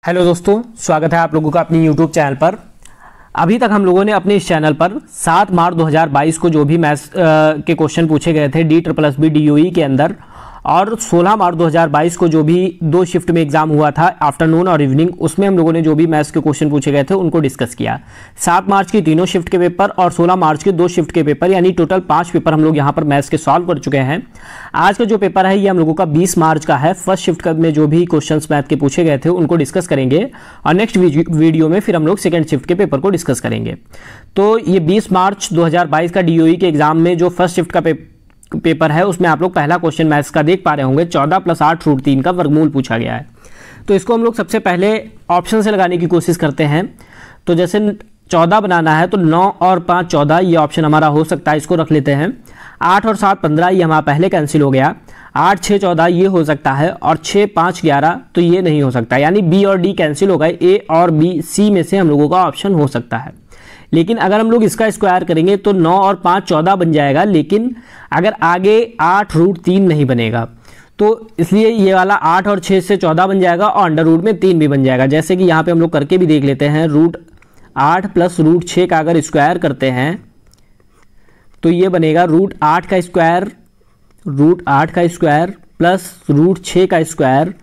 Hello दोस्तों, स्वागत है आप लोगों का अपनी यूट्यूब चैनल पर। अभी तक हम लोगों ने अपने इस चैनल पर 7 मार्च 2022 को जो भी मैथ्स के क्वेश्चन पूछे गए थे DSSB DOE के अंदर, और 16 मार्च 2022 को जो भी 2 शिफ्ट में एग्जाम हुआ था, आफ्टरनून और इवनिंग, उसमें हम लोगों ने जो भी मैथ्स के क्वेश्चन पूछे गए थे उनको डिस्कस किया। 7 मार्च की तीनों शिफ्ट के पेपर और 16 मार्च के 2 शिफ्ट के पेपर, यानी टोटल 5 पेपर हम लोग यहाँ पर मैथ्स के सॉल्व कर चुके हैं। आज का जो पेपर है ये हम लोगों का 20 मार्च का है। फर्स्ट शिफ्ट में जो भी क्वेश्चन मैथ के पूछे गए थे उनको डिस्कस करेंगे, और नेक्स्ट वीडियो में फिर हम लोग सेकेंड शिफ्ट के पेपर को डिस्कस करेंगे। तो ये 20 मार्च 2022 का DOE के एग्जाम में जो फर्स्ट शिफ्ट का पेपर है उसमें आप लोग पहला क्वेश्चन मैथ्स का देख पा रहे होंगे। 14 + 8 √ 3 का वर्गमूल पूछा गया है। तो इसको हम लोग सबसे पहले ऑप्शन से लगाने की कोशिश करते हैं। तो जैसे 14 बनाना है तो 9 और 5 14, ये ऑप्शन हमारा हो सकता है, इसको रख लेते हैं। 8 और 7 15, ये हमारा पहले कैंसिल हो गया। 8 6 14, ये हो सकता है, और 6 5 11, तो ये नहीं हो सकता, यानी B और D कैंसिल हो गए। A और B C में से हम लोगों का ऑप्शन हो सकता है। लेकिन अगर हम लोग इसका स्क्वायर करेंगे तो 9 और 5 14 बन जाएगा, लेकिन अगर आगे 8 √ 3 नहीं बनेगा, तो इसलिए ये वाला 8 और 6 से 14 बन जाएगा, और अंडर रूट में 3 भी बन जाएगा। जैसे कि यहाँ पे हम लोग करके भी देख लेते हैं। √8 + √6 का अगर स्क्वायर करते हैं तो ये बनेगा √8 का स्क्वायर, √8 का स्क्वायर प्लस √6 का स्क्वायर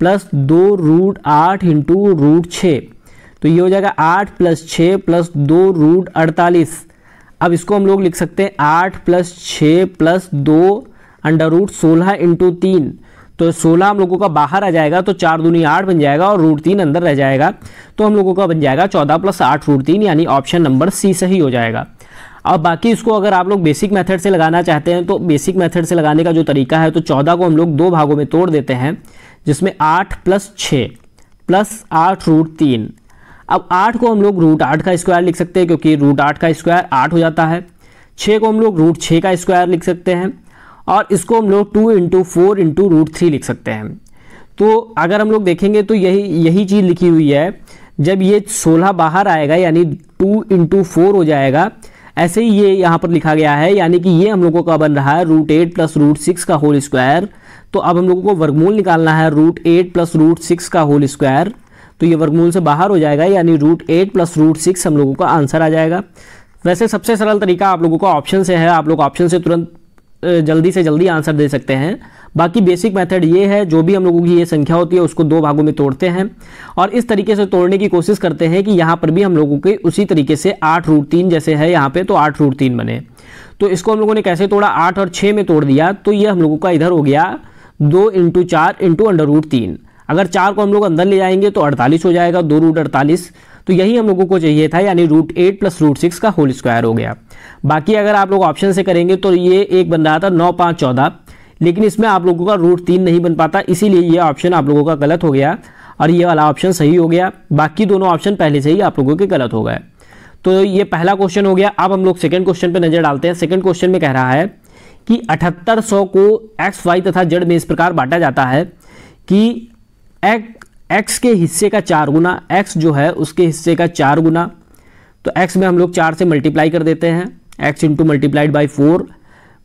प्लस 2 √8 × √6, तो ये हो जाएगा 8 + 6 + 2 √48। अब इसको हम लोग लिख सकते हैं 8 + 6 + 2 √ 16 × 3, तो 16 हम लोगों का बाहर आ जाएगा, तो 4 दूनी 8 बन जाएगा, और √3 अंदर रह जाएगा, तो हम लोगों का बन जाएगा 14 + 8 √ 3, यानी ऑप्शन नंबर C सही हो जाएगा। अब बाकी इसको अगर आप लोग बेसिक मेथड से लगाना चाहते हैं तो बेसिक मेथड से लगाने का जो तरीका है, तो 14 को हम लोग 2 भागों में तोड़ देते हैं, जिसमें 8 + 6 + 8 √ 3। अब 8 को हम लोग √8 का स्क्वायर लिख सकते हैं, क्योंकि √8 का स्क्वायर 8 हो जाता है। 6 को हम लोग √6 का स्क्वायर लिख सकते हैं, और इसको हम लोग 2 × 4 × √3 लिख सकते हैं। तो अगर हम लोग देखेंगे तो यही चीज़ लिखी हुई है। जब ये 16 बाहर आएगा यानी 2 × 4 हो जाएगा, ऐसे ही ये यहाँ पर लिखा गया है, यानी कि ये हम लोगों का बन रहा है √8 + √6 का होल स्क्वायर। तो अब हम लोगों को वर्गमूल निकालना है √8 + √6 का होल स्क्वायर, तो ये वर्गमूल से बाहर हो जाएगा, यानी √8 + √6 हम लोगों का आंसर आ जाएगा। वैसे सबसे सरल तरीका आप लोगों का ऑप्शन से है, आप लोग ऑप्शन से तुरंत जल्दी से जल्दी आंसर दे सकते हैं। बाकी बेसिक मेथड ये है, जो भी हम लोगों की ये संख्या होती है उसको 2 भागों में तोड़ते हैं, और इस तरीके से तोड़ने की कोशिश करते हैं कि यहाँ पर भी हम लोगों के उसी तरीके से 8 √ 3 जैसे है यहाँ पे, तो 8 √ 3 बने। तो इसको हम लोगों ने कैसे तोड़ा, 8 और 6 में तोड़ दिया, तो ये हम लोगों का इधर हो गया 2 × 4 × √3। अगर 4 को हम लोग अंदर ले जाएंगे तो 48 हो जाएगा, 2 √48। तो यही हम लोगों को चाहिए था, यानी √8 + √6 का होल स्क्वायर हो गया। बाकी अगर आप लोग ऑप्शन से करेंगे तो ये एक बन रहा था 9 5 14, लेकिन इसमें आप लोगों का √3 नहीं बन पाता, इसीलिए ये ऑप्शन आप लोगों का गलत हो गया, और ये वाला ऑप्शन सही हो गया। बाकी दोनों ऑप्शन पहले से ही आप लोगों के गलत हो गए। तो ये पहला क्वेश्चन हो गया। अब हम लोग सेकेंड क्वेश्चन पर नजर डालते हैं। सेकेंड क्वेश्चन में कह रहा है कि 7800 को x, y तथा z में इस प्रकार बांटा जाता है कि x के हिस्से का 4 गुना, x जो है उसके हिस्से का 4 गुना, तो x में हम लोग 4 से मल्टीप्लाई कर देते हैं, x × 4,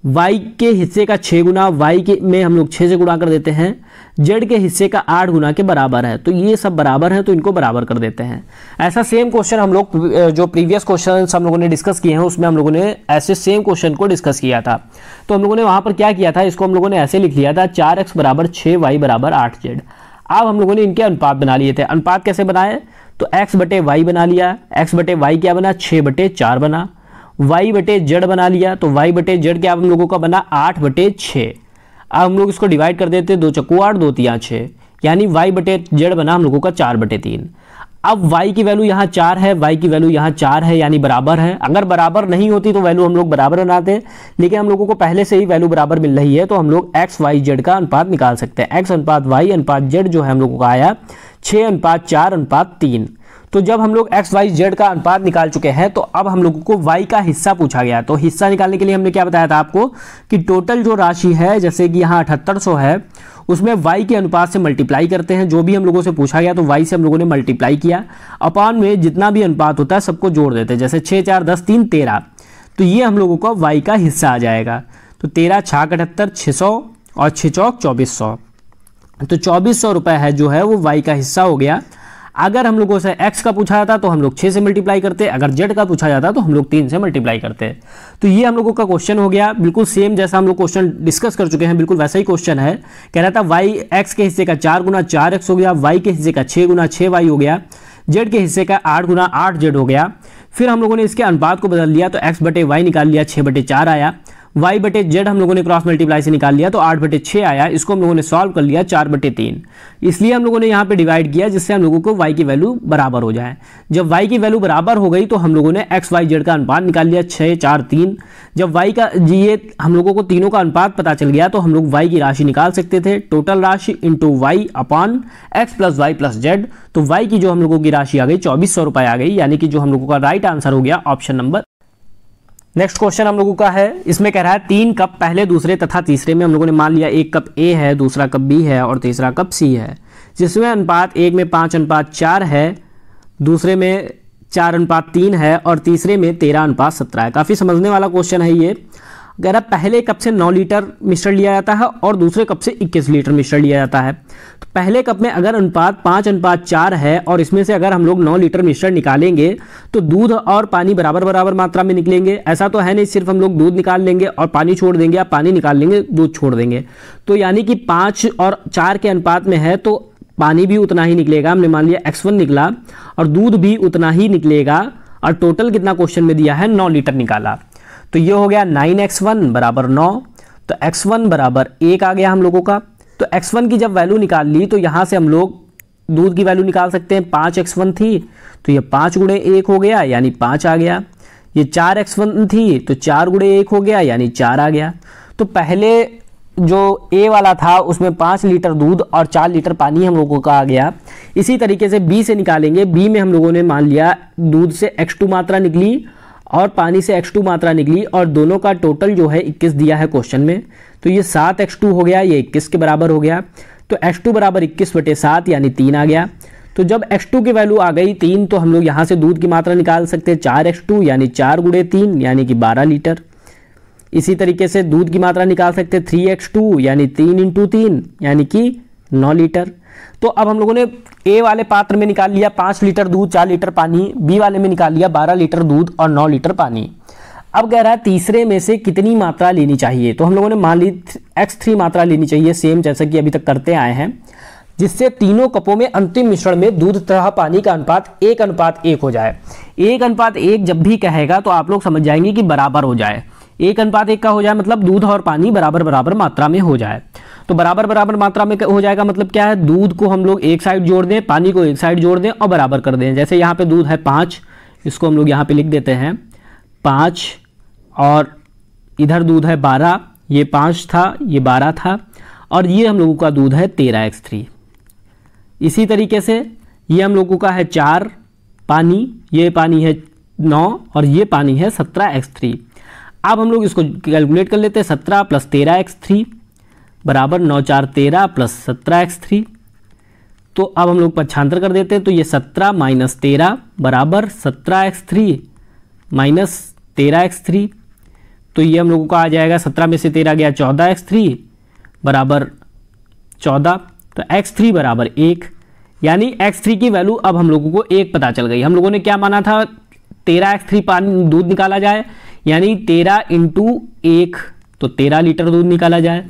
y के हिस्से का 6 गुना, y के में हम लोग 6 से गुणा कर देते हैं, z के हिस्से का 8 गुना के बराबर है। तो ये सब बराबर है, तो इनको बराबर कर देते हैं। ऐसा सेम क्वेश्चन हम लोग जो प्रीवियस क्वेश्चन हम लोगों ने डिस्कस किए हैं उसमें हम लोगों ने ऐसे सेम क्वेश्चन को डिस्कस किया था। तो हम लोगों ने वहाँ पर क्या किया था, इसको हम लोगों ने ऐसे लिख लिया था 4x = 6, y = 8z। अब हम लोगों ने इनके अनुपात बना लिए थे। अनुपात कैसे बनाए, तो x/y बना लिया, x/y क्या बना, 6/4 बना, y/z बना लिया, तो y/z क्या हम लोगों का बना, 8/6। अब हम लोग इसको डिवाइड कर देते, 2 × 8 2 × 6, यानी y/z बना हम लोगों का 4/3। अब y की वैल्यू यहाँ 4 है, y की वैल्यू यहाँ 4 है, यानी बराबर है। अगर बराबर नहीं होती तो वैल्यू हम लोग बराबर बनाते, लेकिन हम लोगों को पहले से ही वैल्यू बराबर मिल रही है, तो हम लोग x, y, z का अनुपात निकाल सकते हैं। x अनुपात y अनुपात z जो है हम लोगों का आया 6:4:3। तो जब हम लोग x, y, z का अनुपात निकाल चुके हैं, तो अब हम लोगों को y का हिस्सा पूछा गया। तो हिस्सा निकालने के लिए हमने क्या बताया था आपको कि टोटल जो राशि है, जैसे कि यहाँ 7800 है, उसमें y के अनुपात से मल्टीप्लाई करते हैं। जो भी हम लोगों से पूछा गया तो y से हम लोगों ने मल्टीप्लाई किया, अपॉन में जितना भी अनुपात होता है सबको जोड़ देते हैं। जैसे 6 4 10 3 13, तो ये हम लोगों का y का हिस्सा आ जाएगा। तो 13 6 78 600 और 6 चौक 2400, तो 2400 रुपये है जो है वो y का हिस्सा हो गया। अगर हम लोगों से x का पूछा जाता तो हम लोग 6 से मल्टीप्लाई करते, अगर z का पूछा जाता तो हम लोग 3 से मल्टीप्लाई करते। तो ये हम लोगों का क्वेश्चन हो गया, बिल्कुल सेम जैसा हम लोग क्वेश्चन डिस्कस कर चुके हैं, बिल्कुल वैसा ही क्वेश्चन है। कह रहा था y x के हिस्से का 4 गुना 4x हो गया, y के हिस्से का 6 गुना 6y हो गया, z के हिस्से का 8 गुना 8z हो गया। फिर हम लोगों ने इसके अनुपात को बदल लिया तो x बटे y निकाल लिया, 6 बटे 4 आया, y बटे z हम लोगों ने क्रॉस मल्टीप्लाई से निकाल लिया तो 8 बटे 6 आया। इसको हम लोगों ने सॉल्व कर लिया 4 बटे 3, इसलिए हम लोगों ने यहाँ पे डिवाइड किया जिससे हम लोगों को y की वैल्यू बराबर हो जाए। जब y की वैल्यू बराबर हो गई तो हम लोगों ने x y z का अनुपात निकाल लिया 6 4 3। जब y का ये हम लोगों को तीनों का अनुपात पता चल गया तो हम लोग y की राशि निकाल सकते थे, टोटल राशि into y upon x plus y plus z. तो y की जो हम लोगों की राशि आ गई 2400 रुपये आ गई, यानी कि जो हम लोगों का राइट आंसर हो गया ऑप्शन नंबर। नेक्स्ट क्वेश्चन हम लोगों का है, इसमें कह रहा है 3 कप पहले दूसरे तथा तीसरे में हम लोगों ने मान लिया एक कप A है, दूसरा कप B है और तीसरा कप C है, जिसमें अनुपात एक में 5:4 है, दूसरे में 4:3 है और तीसरे में 13:17 है। काफ़ी समझने वाला क्वेश्चन है ये। कह रहा पहले कप से 9 लीटर मिश्रण लिया जाता है और दूसरे कप से 21 लीटर मिश्रण लिया जाता है। तो पहले कप में अगर अनुपात 5:4 है और इसमें से अगर हम लोग 9 लीटर मिश्रण निकालेंगे तो दूध और पानी बराबर बराबर मात्रा में निकलेंगे। ऐसा तो है नहीं सिर्फ हम लोग दूध निकाल लेंगे और पानी छोड़ देंगे, या पानी निकाल लेंगे दूध छोड़ देंगे। तो यानी कि 5 और 4 के अनुपात में है तो पानी भी उतना ही निकलेगा। हमने मान लिया x1 निकला और दूध भी उतना ही निकलेगा और टोटल कितना क्वेश्चन में दिया है 9 लीटर निकाला। तो ये हो गया 9x1 बराबर 9, तो x1 बराबर 1 आ गया हम लोगों का। तो x1 की जब वैल्यू निकाल ली तो यहाँ से हम लोग दूध की वैल्यू निकाल सकते हैं। 5x1 थी तो ये 5 गुणे 1 हो गया यानी 5 आ गया। ये 4x1 थी तो 4 गुणे 1 हो गया यानी 4 आ गया। तो पहले जो A वाला था उसमें 5 लीटर दूध और 4 लीटर पानी हम लोगों का आ गया। इसी तरीके से B से निकालेंगे। B में हम लोगों ने मान लिया दूध से x2 मात्रा निकली और पानी से x2 मात्रा निकली और दोनों का टोटल जो है 21 दिया है क्वेश्चन में। तो ये 7x2 हो गया, ये 21 के बराबर हो गया। तो x2 बराबर 21/7 यानी 3 आ गया। तो जब x2 की वैल्यू आ गई 3 तो हम लोग यहाँ से दूध की मात्रा निकाल सकते हैं 4x2 यानी 4 गुणे 3 यानी कि 12 लीटर। इसी तरीके से दूध की मात्रा निकाल सकते हैं 3x2 यानी 3 × 3 यानी कि 9 लीटर। तो अब हम लोगों ने A वाले पात्र में निकाल लिया 5 लीटर दूध 4 लीटर पानी, B वाले में निकाल लिया 12 लीटर दूध और 9 लीटर पानी। अब कह रहा है तीसरे में से कितनी मात्रा लेनी चाहिए। तो हम लोगों ने मान ली x3 मात्रा लेनी चाहिए, सेम जैसा कि अभी तक करते आए हैं, जिससे तीनों कपों में अंतिम मिश्रण में दूध तथा पानी का अनुपात 1:1 हो जाए। 1:1 जब भी कहेगा तो आप लोग समझ जाएंगे कि बराबर हो जाए। 1:1 का हो जाए मतलब दूध और पानी बराबर बराबर मात्रा में हो जाए। तो बराबर बराबर मात्रा में हो जाएगा मतलब क्या है, दूध को हम लोग एक साइड जोड़ दें, पानी को एक साइड जोड़ दें और बराबर कर दें। जैसे यहाँ पे दूध है 5, इसको हम लोग यहाँ पे लिख देते हैं 5 और इधर दूध है 12, ये 5 था ये 12 था और ये हम लोगों का दूध है 13x3। इसी तरीके से ये हम लोगों का है 4 पानी, ये पानी है 9 और ये पानी है 17x3। अब हम लोग इसको कैलकुलेट कर लेते हैं 17 + 13x3 बराबर 9 × 4 = 13 + 17x3। तो अब हम लोग पक्षांतर कर देते हैं तो ये 17 - 13 बराबर 17x3 - 13x3। तो ये हम लोगों का आ जाएगा 17 में से 13 गया 14x3 बराबर 14। तो x3 बराबर 1 यानी x3 की वैल्यू अब हम लोगों को 1 पता चल गई। हम लोगों ने क्या माना था 13x3 पानी दूध निकाला जाए यानी 13 × 1 तो 13 लीटर दूध निकाला जाए।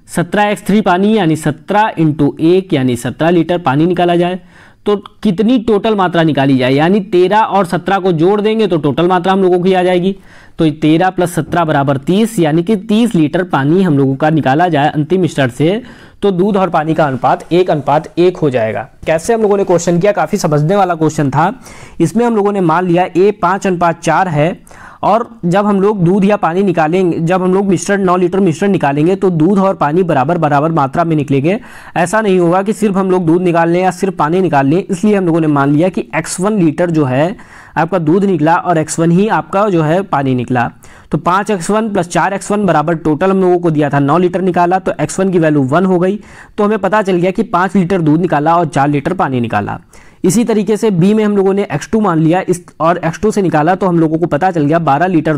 17x3 पानी यानी 17 × 1 यानी 17 लीटर पानी निकाला जाए। तो कितनी टोटल मात्रा निकाली जाए यानी 13 और 17 को जोड़ देंगे तो टोटल मात्रा हम लोगों की आ जाएगी। तो 13 + 17 बराबर 30 यानी कि 30 लीटर पानी हम लोगों का निकाला जाए अंतिम मिश्रण से। तो दूध और पानी का अनुपात 1:1 हो जाएगा। कैसे हम लोगों ने क्वेश्चन किया, काफ़ी समझने वाला क्वेश्चन था। इसमें हम लोगों ने मान लिया A 5:4 है और जब हम लोग दूध या पानी निकालेंगे, जब हम लोग मिश्रण 9 लीटर मिश्रण निकालेंगे तो दूध और पानी बराबर बराबर मात्रा में निकलेंगे। ऐसा नहीं होगा कि सिर्फ हम लोग दूध निकाल लें या सिर्फ पानी निकाल लें। इसलिए हम लोगों ने मान लिया कि x1 लीटर जो है आपका दूध निकला और x1 ही आपका जो है पानी निकला। तो 5x1 + 4x1 बराबर टोटल हम लोगों को दिया था 9 लीटर निकाला, तो x1 की वैल्यू 1 हो गई। तो हमें पता चल गया कि 5 लीटर दूध निकाला और 4 लीटर पानी निकाला। इसी तरीके से B में हम लोगों ने x2 मान लिया इस और x2 से निकाला तो हम लोगों को पता चल गया 12 लीटर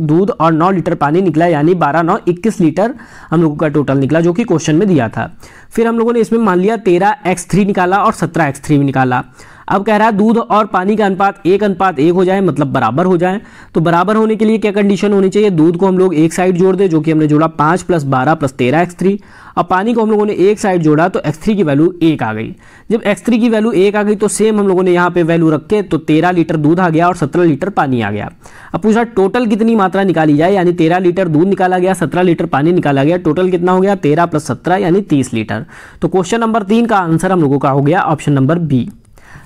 दूध और 9 लीटर पानी निकला यानी 12 × 9 = 21 लीटर हम लोगों का टोटल निकला, जो कि क्वेश्चन में दिया था। फिर हम लोगों ने इसमें मान लिया 13x3 निकाला और 17x3 निकाला। अब कह रहा है दूध और पानी का अनुपात 1:1 हो जाए, मतलब बराबर हो जाए। तो बराबर होने के लिए क्या कंडीशन होनी चाहिए, दूध को हम लोग एक साइड जोड़ दें, जो कि हमने जोड़ा 5 + 12 + 13 x3। अब पानी को हम लोगों ने एक साइड जोड़ा तो x3 की वैल्यू 1 आ गई। जब x3 की वैल्यू 1 आ गई तो सेम हम लोगों ने यहाँ पे वैल्यू रख के तो 13 लीटर दूध आ गया और 17 लीटर पानी आ गया। अब पूछा टोटल कितनी मात्रा निकाली जाए, यानी 13 लीटर दूध निकाला गया, 17 लीटर पानी निकाला गया, टोटल कितना हो गया 13 + 17 यानी 30 लीटर। तो क्वेश्चन नंबर 3 का आंसर हम लोगों का हो गया ऑप्शन नंबर बी।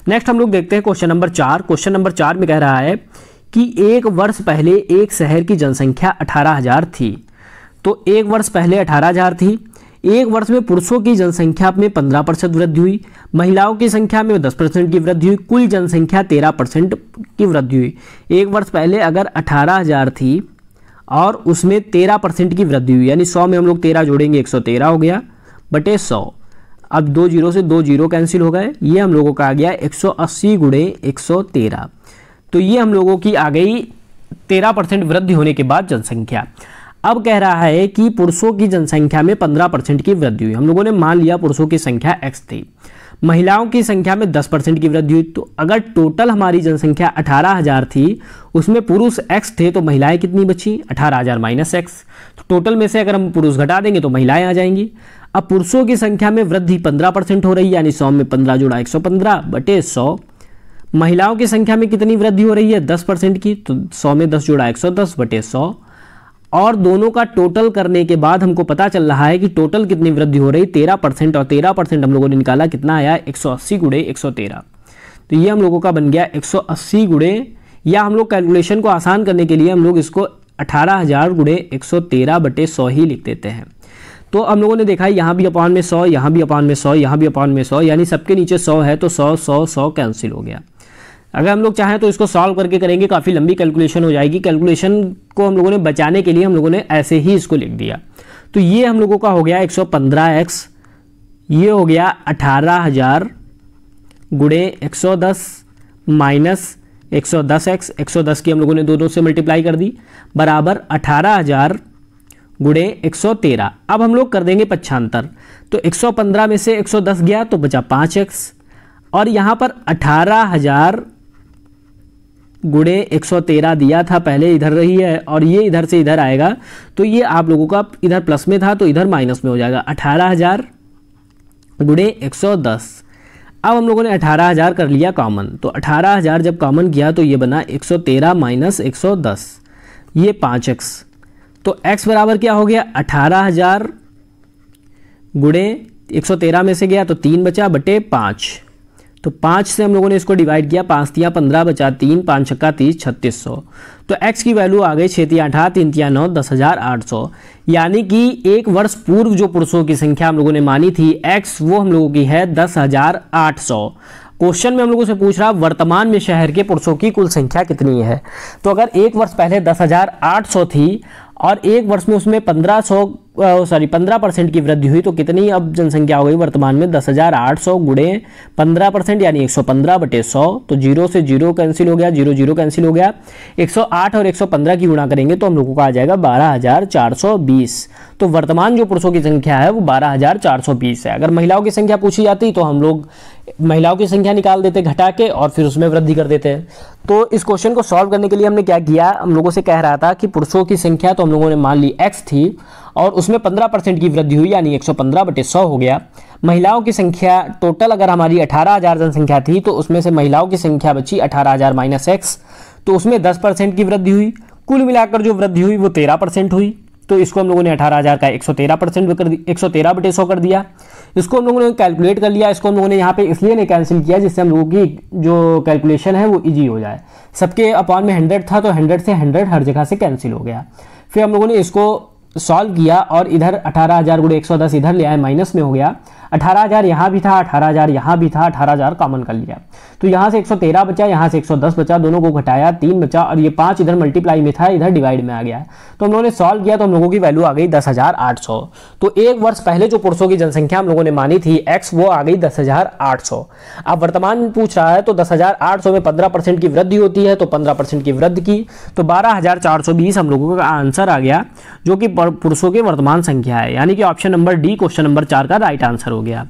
नेक्स्ट हम लोग देखते हैं क्वेश्चन नंबर 4। क्वेश्चन नंबर 4 में कह रहा है कि 1 वर्ष पहले एक शहर की जनसंख्या 18,000 थी। तो 1 वर्ष पहले 18,000 थी। 1 वर्ष में पुरुषों की जनसंख्या में 15% वृद्धि हुई, महिलाओं की संख्या में 10% की वृद्धि हुई, कुल जनसंख्या 13% की वृद्धि हुई। 1 वर्ष पहले अगर 18,000 थी और उसमें 13% की वृद्धि हुई, यानी 100 में हम लोग 13 जोड़ेंगे 113 हो गया बटे 100। अब 2 जीरो से 2 जीरो कैंसिल हो गए, ये हम लोगों का आ गया 180 × 113। तो ये हम लोगों की आ गई 13% वृद्धि होने के बाद जनसंख्या। अब कह रहा है कि पुरुषों की जनसंख्या में 15% की वृद्धि हुई। हम लोगों ने मान लिया पुरुषों की संख्या x थी, महिलाओं की संख्या में 10% की वृद्धि हुई। तो अगर टोटल हमारी जनसंख्या 18,000 थी, उसमें पुरुष x थे तो महिलाएं कितनी बची 18,000 - x। तो टोटल में से अगर हम पुरुष घटा देंगे तो महिलाएं आ जाएंगी। अब पुरुषों की संख्या में वृद्धि 15% हो रही है, यानी 100 में 15 जोड़ा 115 बटे 100। महिलाओं की संख्या में कितनी वृद्धि हो रही है 10% की, तो 100 में 10 जोड़ा 110 बटे 100। और दोनों का टोटल करने के बाद हमको पता चल रहा है कि टोटल कितनी वृद्धि हो रही 13%, और 13% हम लोगों ने निकाला कितना आया 180 × 113। तो ये हम लोगों का बन गया 180 × या हम लोग कैलकुलेशन को आसान करने के लिए हम लोग इसको 18,000 × 113 बटे 100 ही लिख देते हैं। तो हम लोगों ने देखा यहाँ भी अपॉन में 100, यहाँ भी अपॉन में 100, यहाँ भी अपॉन में 100, यानी सबके नीचे 100 है तो 100 100 100 कैंसिल हो गया। अगर हम लोग चाहें तो इसको सॉल्व करके करेंगे, काफ़ी लंबी कैलकुलेशन हो जाएगी। कैलकुलेशन को हम लोगों ने बचाने के लिए हम लोगों ने ऐसे ही इसको लिख दिया। तो ये हम लोगों का हो गया 115x, ये हो गया 18,000 × 110 माइनस 110x, 110 की हम लोगों ने दोनों से मल्टीप्लाई कर दी, बराबर 18,000 × 113। अब हम लोग कर देंगे पक्षांतर, तो 115 में से 110 गया तो बचा 5x, और यहाँ पर 18,000 × 113 दिया था पहले, इधर रही है, और ये इधर से इधर आएगा तो ये आप लोगों का इधर प्लस में था तो इधर माइनस में हो जाएगा 18,000 × 110। अब हम लोगों ने 18,000 कर लिया कॉमन, तो 18,000 जब कॉमन किया तो ये बना 113 - 110, ये 5x। तो x बराबर क्या हो गया 18,000 × 113 में से गया तो 3 बचा बटे 5। तो 5 से हम लोगों ने इसको डिवाइड किया, 5 तिया 15 बचा 3, 5 छक्का 30, 3600। तो x की वैल्यू आ गई 6 तिया 8, 3 तिया 9, 10,800। यानी कि 1 वर्ष पूर्व जो पुरुषों की संख्या हम लोगों ने मानी थी x, वो हम लोगों की है 10,800। क्वेश्चन में हम लोगों से पूछ रहा वर्तमान में शहर के पुरुषों की कुल संख्या कितनी है। तो अगर 1 वर्ष पहले 10,800 थी और 1 वर्ष में उसमें 15% की वृद्धि हुई, तो कितनी अब जनसंख्या हो गई वर्तमान में 10,800 × 15% यानी 115 बटे 100। तो 0 से 0 कैंसिल हो गया, 0 0 कैंसिल हो गया। 108 और 115 की गुणा करेंगे तो हम लोगों को आ जाएगा 12,420। तो वर्तमान जो पुरुषों की संख्या है वो 12,420 है। अगर महिलाओं की संख्या पूछी जाती तो हम लोग महिलाओं की संख्या निकाल देते घटा के और फिर उसमें वृद्धि कर देते हैं। तो इस क्वेश्चन को सॉल्व करने के लिए हमने क्या किया, हम लोगों से कह रहा था कि पुरुषों की संख्या तो हम लोगों ने मान ली x थी और उसमें 15% की वृद्धि हुई यानी 115 बटे 100 हो गया। महिलाओं की संख्या टोटल अगर हमारी 18,000 जनसंख्या थी तो उसमें से महिलाओं की संख्या बची 18,000 - x, तो उसमें 10% की वृद्धि हुई। कुल मिलाकर जो वृद्धि हुई वो 13% हुई। तो इसको हम लोगों ने 18,000 का 113% कर 113 बटे 100 कर दिया। इसको हम लोगों ने कैलकुलेट कर लिया। इसको हम लोगों ने यहाँ पे इसलिए नहीं कैंसिल किया जिससे हम लोगों की जो कैलकुलेशन है वो इजी हो जाए। सबके अपॉन में 100 था तो 100 से 100 हर जगह से कैंसिल हो गया। फिर हम लोगों ने इसको सॉल्व किया और इधर 18,000 × 110 इधर ले आए, माइनस में हो गया। 18,000 यहाँ भी था, 18,000 यहाँ भी था, 18,000 कॉमन कर लिया तो यहाँ से 113 बचा, यहाँ से 110 बचा, दोनों को घटाया 3 बचा और ये 5 इधर मल्टीप्लाई में था, इधर डिवाइड में आ गया। तो हम लोगों ने सॉल्व किया तो हम लोगों की वैल्यू आ गई 10,800। तो 1 वर्ष पहले जो पुरुषों की जनसंख्या हम लोगों ने मानी थी x, वो आ गई 10,800। अब वर्तमान पूछ रहा है तो 10,800 में 15% की वृद्धि होती है तो 15% की वृद्धि की तो 12,420 हम लोगों का आंसर आ गया, जो कि पुरुषों की वर्तमान संख्या है। यानी कि option number D question number 4 का राइट आंसर हो गया।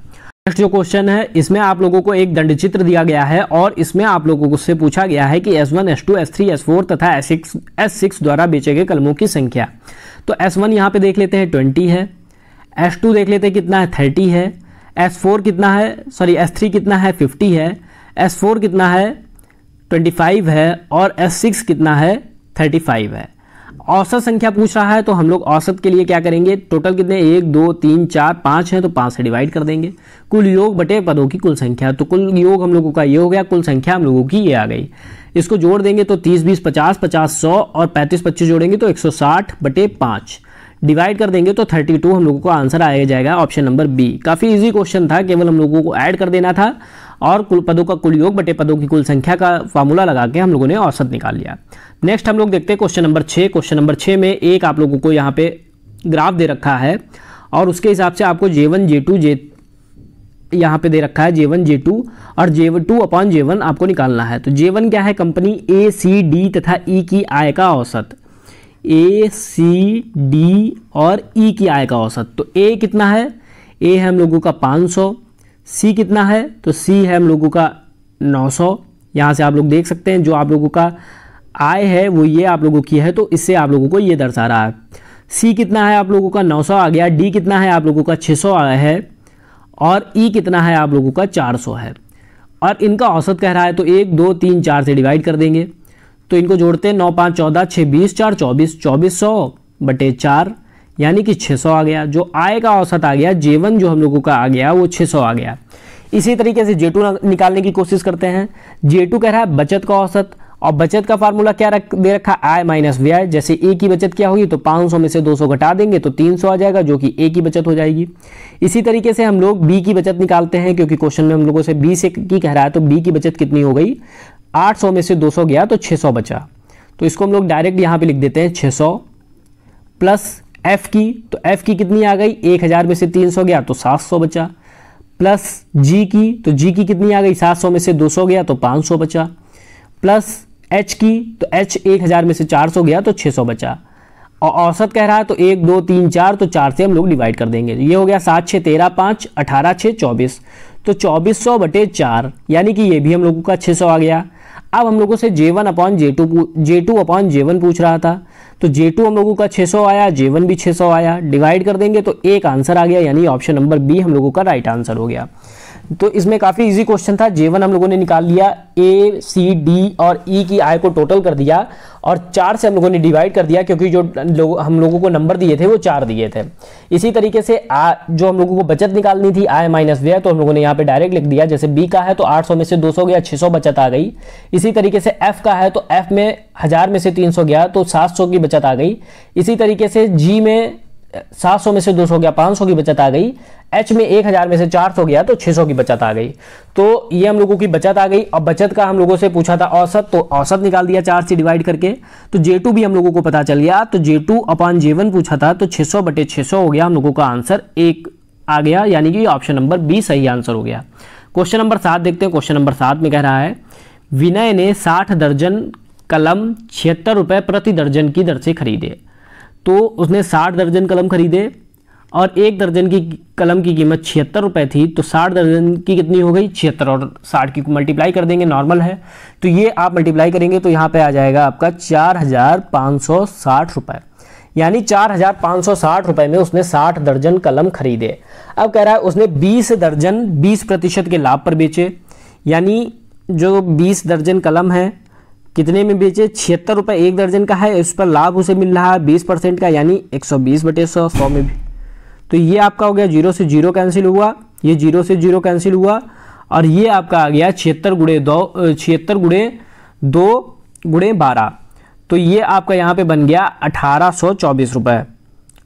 नेक्स्ट जो क्वेश्चन है इसमें आप लोगों को एक दंड चित्र दिया गया है और इसमें आप लोगों से पूछा गया है कि S1, S2, S3, S4 तथा S6 द्वारा बेचे गए कलमों की संख्या। तो S1 यहाँ पे देख लेते हैं 20 है, S2 देख लेते हैं कितना है 30 है, S4 कितना है S3 कितना है 50 है, S4 कितना है 25 है और S6 कितना है 35 है। औसत संख्या पूछ रहा है तो हम लोग औसत के लिए क्या करेंगे, टोटल कितने 1 2 3 4 5 है तो 5 से डिवाइड कर देंगे। कुल योग बटे पदों की कुल संख्या, तो कुल योग हम लोगों का ये हो गया, कुल संख्या हम लोगों की ये आ गई। इसको जोड़ देंगे तो 30 20 50 50 100 और 35 25 जोड़ेंगे तो 160 बटे 5 डिवाइड कर देंगे तो 32 हम लोगों को आंसर आया जाएगा ऑप्शन नंबर बी। काफ़ी इजी क्वेश्चन था, केवल हम लोगों को ऐड कर देना था और कुल पदों का कुल योग बटे पदों की कुल संख्या का फार्मूला लगा के हम लोगों ने औसत निकाल लिया। नेक्स्ट हम लोग देखते हैं क्वेश्चन नंबर 6। क्वेश्चन नंबर 6 में एक आप लोगों को यहाँ पे ग्राफ दे रखा है और उसके हिसाब से आपको J1 J2 यहाँ पे दे रखा है J1 J2 और J2 अपॉन J1 आपको निकालना है। तो J1 क्या है, कंपनी A C D तथा E की आय का औसत, A C D और E की आय का औसत। तो A कितना है, A है हम लोगों का 500, C कितना है तो C है हम लोगों का 900। यहाँ से आप लोग देख सकते हैं जो आप लोगों का आय है वो ये आप लोगों की है, तो इससे आप लोगों को ये दर्शा रहा है। C कितना है आप लोगों का 900 आ गया, D कितना है आप लोगों का 600 आया है और E कितना है आप लोगों का 400 है और इनका औसत कह रहा है तो 1 2 3 4 से डिवाइड कर देंगे। तो इनको जोड़ते हैं 9 5 14 6 20 4 24 2400 बटे 4 यानी कि 600 आ गया। जो आय का औसत आ गया J1 जो हम लोगों का आ गया वो 600 आ गया। इसी तरीके से J2 निकालने की कोशिश करते हैं। J2 कह रहा है बचत का औसत और बचत का फार्मूला क्या दे रखा है, आय माइनस व्यय। जैसे ए की बचत क्या होगी तो 500 में से 200 घटा देंगे तो 300 आ जाएगा जो कि ए की बचत हो जाएगी। इसी तरीके से हम लोग बी की बचत निकालते हैं क्योंकि क्वेश्चन में हम लोगों से बी से की कह रहा है, तो बी की बचत कितनी हो गई, 800 में से 200 गया तो 600 बचा। तो इसको हम लोग डायरेक्ट यहाँ पे लिख देते हैं 600 प्लस एफ की, तो एफ की कितनी आ गई, 1000 में से 300 गया तो 700 बचा, प्लस जी की, तो जी की कितनी आ गई, 700 में से 200 गया तो 500 बचा, प्लस एच की, तो एच 1000 में से 400 गया तो 600 बचा। और औसत कह रहा है तो 1 2 3 4, तो 4 से हम लोग डिवाइड कर देंगे। ये हो गया 7 6 13 5 18 6 24, तो 2400 बटे 4 यानी कि ये भी हम लोगों का 600 आ गया। अब हम लोगों से J1 upon J2 upon J1 पूछ रहा था, तो J2 हम लोगों का 600 आया, J1 भी 600 आया, डिवाइड कर देंगे तो एक आंसर आ गया, यानी ऑप्शन नंबर बी हम लोगों का राइट आंसर हो गया। तो इसमें काफ़ी इजी क्वेश्चन था। J1 हम लोगों ने निकाल लिया, A C D और E की आय को टोटल कर दिया और 4 से हम लोगों ने डिवाइड कर दिया क्योंकि जो हम लोगों को नंबर दिए थे वो 4 दिए थे। इसी तरीके से जो हम लोगों को बचत निकालनी थी आय माइनस व्यय, तो हम लोगों ने यहाँ पे डायरेक्ट लिख दिया। जैसे B का है तो 800 में से 200 गया 600 बचत आ गई। इसी तरीके से F का है तो F में 1000 में से 300 गया तो 700 की बचत आ गई। इसी तरीके से G में 700 में से 200 गया 500 की बचत आ गई। H में 1000 में से 400 गया तो 600 की बचत आ गई। तो ये हम लोगों की बचत आ गई। अब बचत का हम लोगों से पूछा था औसत, तो औसत निकाल दिया 4 से डिवाइड करके। तो J2 भी हम लोगों को पता चल गया, तो J2 अपॉन J1 पूछा था तो 600 बटे 600 हो गया, हम लोगों का आंसर 1 आ गया, यानी कि ऑप्शन नंबर बी सही आंसर हो गया। क्वेश्चन नंबर 7 देखते हैं। क्वेश्चन नंबर 7 में कह रहा है विनय ने 60 दर्जन कलम 76 रुपये प्रति दर्जन की दर से खरीदे। तो उसने 60 दर्जन कलम खरीदे और एक दर्जन की कलम की कीमत 76 रुपये थी, तो 60 दर्जन की कितनी हो गई 76 और 60 की मल्टीप्लाई कर देंगे, नॉर्मल है। तो ये आप मल्टीप्लाई करेंगे तो यहाँ पे आ जाएगा आपका 4560 रुपये, यानी 4560 रुपये में उसने 60 दर्जन कलम खरीदे। अब कह रहा है उसने 20 दर्जन 20% के लाभ पर बेचे, यानी जो 20 दर्जन कलम है कितने में बेचे, 76 रुपये एक दर्जन का है, इस पर लाभ उसे मिल रहा है 20% का, यानी 120 बटे 100 में भी। तो ये आपका हो गया 0 से 0 कैंसिल हुआ, ये 0 से 0 कैंसिल हुआ और ये आपका आ गया 76 गुणे 2 गुणे 12, तो ये आपका यहाँ पे बन गया 1824 रुपये।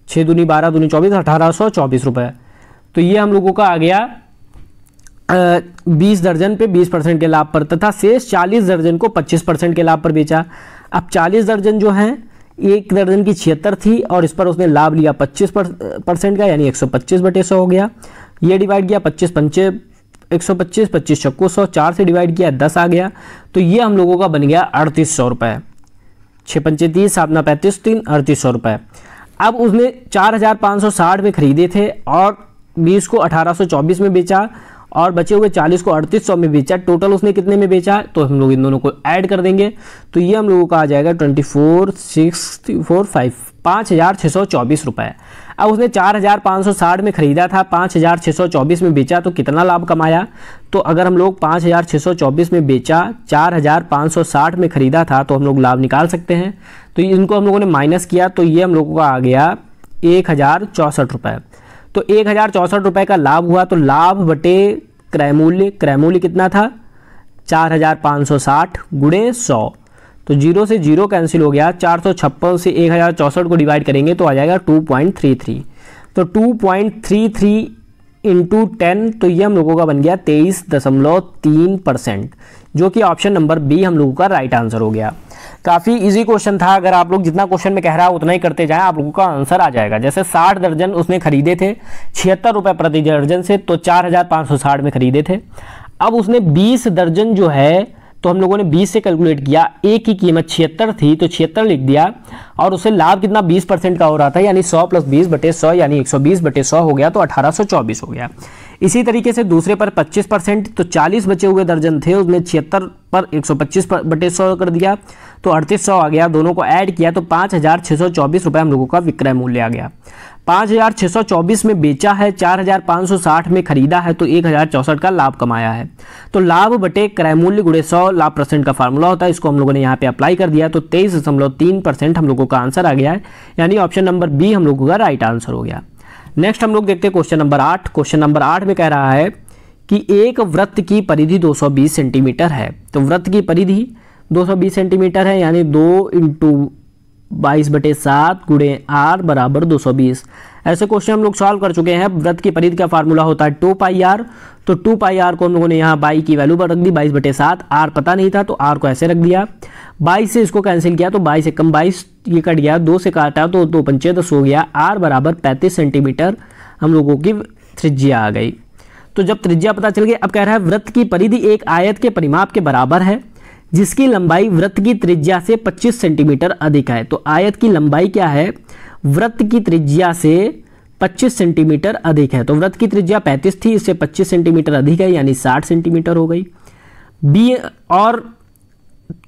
6 दूनी 12 दूनी 24, 1824 रुपये। तो ये हम लोगों का आ गया 20 दर्जन पे 20% के लाभ पर, तथा शेष 40 दर्जन को 25% के लाभ पर बेचा। अब 40 दर्जन जो हैं, एक दर्जन की 76 थी और इस पर उसने लाभ लिया 25% का, यानी 125 बटे 100 हो गया। ये डिवाइड किया 25 पंचे 125, 25 चक्को 100, 4 से डिवाइड किया 10 आ गया। तो ये हम लोगों का बन गया 3800 रुपये। 6 पंचे 30, 7 35 3, 3800 रुपये। अब उसने 4560 में खरीदे थे और 20 को 1824 में बेचा और बचे हुए 40 को 3800 में बेचा, टोटल उसने कितने में बेचा, तो हम लोग इन दोनों को ऐड कर देंगे तो ये हम लोगों का आ जाएगा 5,624 रुपये। अब उसने 4,560 में खरीदा था, 5,624 में बेचा, तो कितना लाभ कमाया, तो अगर हम लोग 5,624 में बेचा, 4,560 में खरीदा था, तो हम लोग लाभ निकाल सकते हैं। तो इनको हम लोगों ने माइनस किया तो ये हम लोगों का आ गया 1,064 रुपये। तो 1,064 रुपये का लाभ हुआ, तो लाभ बटे क्रय मूल्य कितना था, 4,560 गुणे 100, तो 0 से 0 कैंसिल हो गया, 456 से 1,064 को डिवाइड करेंगे तो आ जाएगा 2.33, तो 2.33 इंटू 10, तो ये हम लोगों का बन गया 23.3%, जो कि ऑप्शन नंबर बी हम लोगों का राइट आंसर हो गया। काफ़ी इजी क्वेश्चन था, अगर आप लोग जितना क्वेश्चन में कह रहा है उतना ही करते जाएं आप लोगों का आंसर आ जाएगा। जैसे 60 दर्जन उसने खरीदे थे 76 रुपये प्रति दर्जन से, तो 4,560 में खरीदे थे। अब उसने 20 दर्जन जो है, तो हम लोगों ने 20 से कैलकुलेट किया, एक की कीमत 76 थी तो 76 लिख दिया, और उससे लाभ कितना 20% का हो रहा था, यानी 100 + 20/100 यानी 120/100 हो गया, तो 1824 हो गया। इसी तरीके से दूसरे पर 25%, तो 40 बचे हुए दर्जन थे, उसमें 76 पर 125/100 कर दिया, तो 3800 आ गया। दोनों को ऐड किया तो 5,624 रुपये हम लोगों का विक्रय मूल्य आ गया। 5,624 में बेचा है, 4,560 में खरीदा है, तो 1,064 का लाभ कमाया है। तो लाभ बटे क्रय मूल्य गुणे 100 लाभ परसेंट का फार्मूला होता है, इसको हम लोगों ने यहाँ पे अप्लाई कर दिया, तो 23.3% हम लोगों का आंसर आ गया है, यानी ऑप्शन नंबर बी हम लोगों का राइट आंसर हो गया। नेक्स्ट हम लोग देखते हैं क्वेश्चन नंबर 8। क्वेश्चन नंबर 8 में कह रहा है कि एक वृत्त की परिधि 220 सेंटीमीटर है, तो वृत्त की परिधि 220 सेंटीमीटर है, यानी 2 × 22/7 गुणे r बराबर 220। ऐसे क्वेश्चन हम लोग सॉल्व कर चुके हैं। वृत्त की परिधि का फार्मूला होता है 2πr, तो 2πr को हम लोगों ने यहाँ बाई की वैल्यू पर रख दी 22/7, r पता नहीं था तो r को ऐसे रख दिया, 22 से इसको कैंसिल किया तो 22 एकम 22 ये कट गया, 2 से काटा तो 2 पंचे 10 हो गया, r बराबर 35 सेंटीमीटर हम लोगों की त्रिज्या आ गई। तो जब त्रिज्या पता चल गई, अब कह रहा है वृत्त की परिधि एक आयत के परिमाप के बराबर है जिसकी लंबाई वृत्त की त्रिज्या से 25 सेंटीमीटर अधिक है। तो आयत की लंबाई क्या है, वृत्त की त्रिज्या से 25 सेंटीमीटर अधिक है, तो वृत्त की त्रिज्या 35 थी, इससे 25 सेंटीमीटर अधिक है, यानी 60 सेंटीमीटर हो गई। बी, और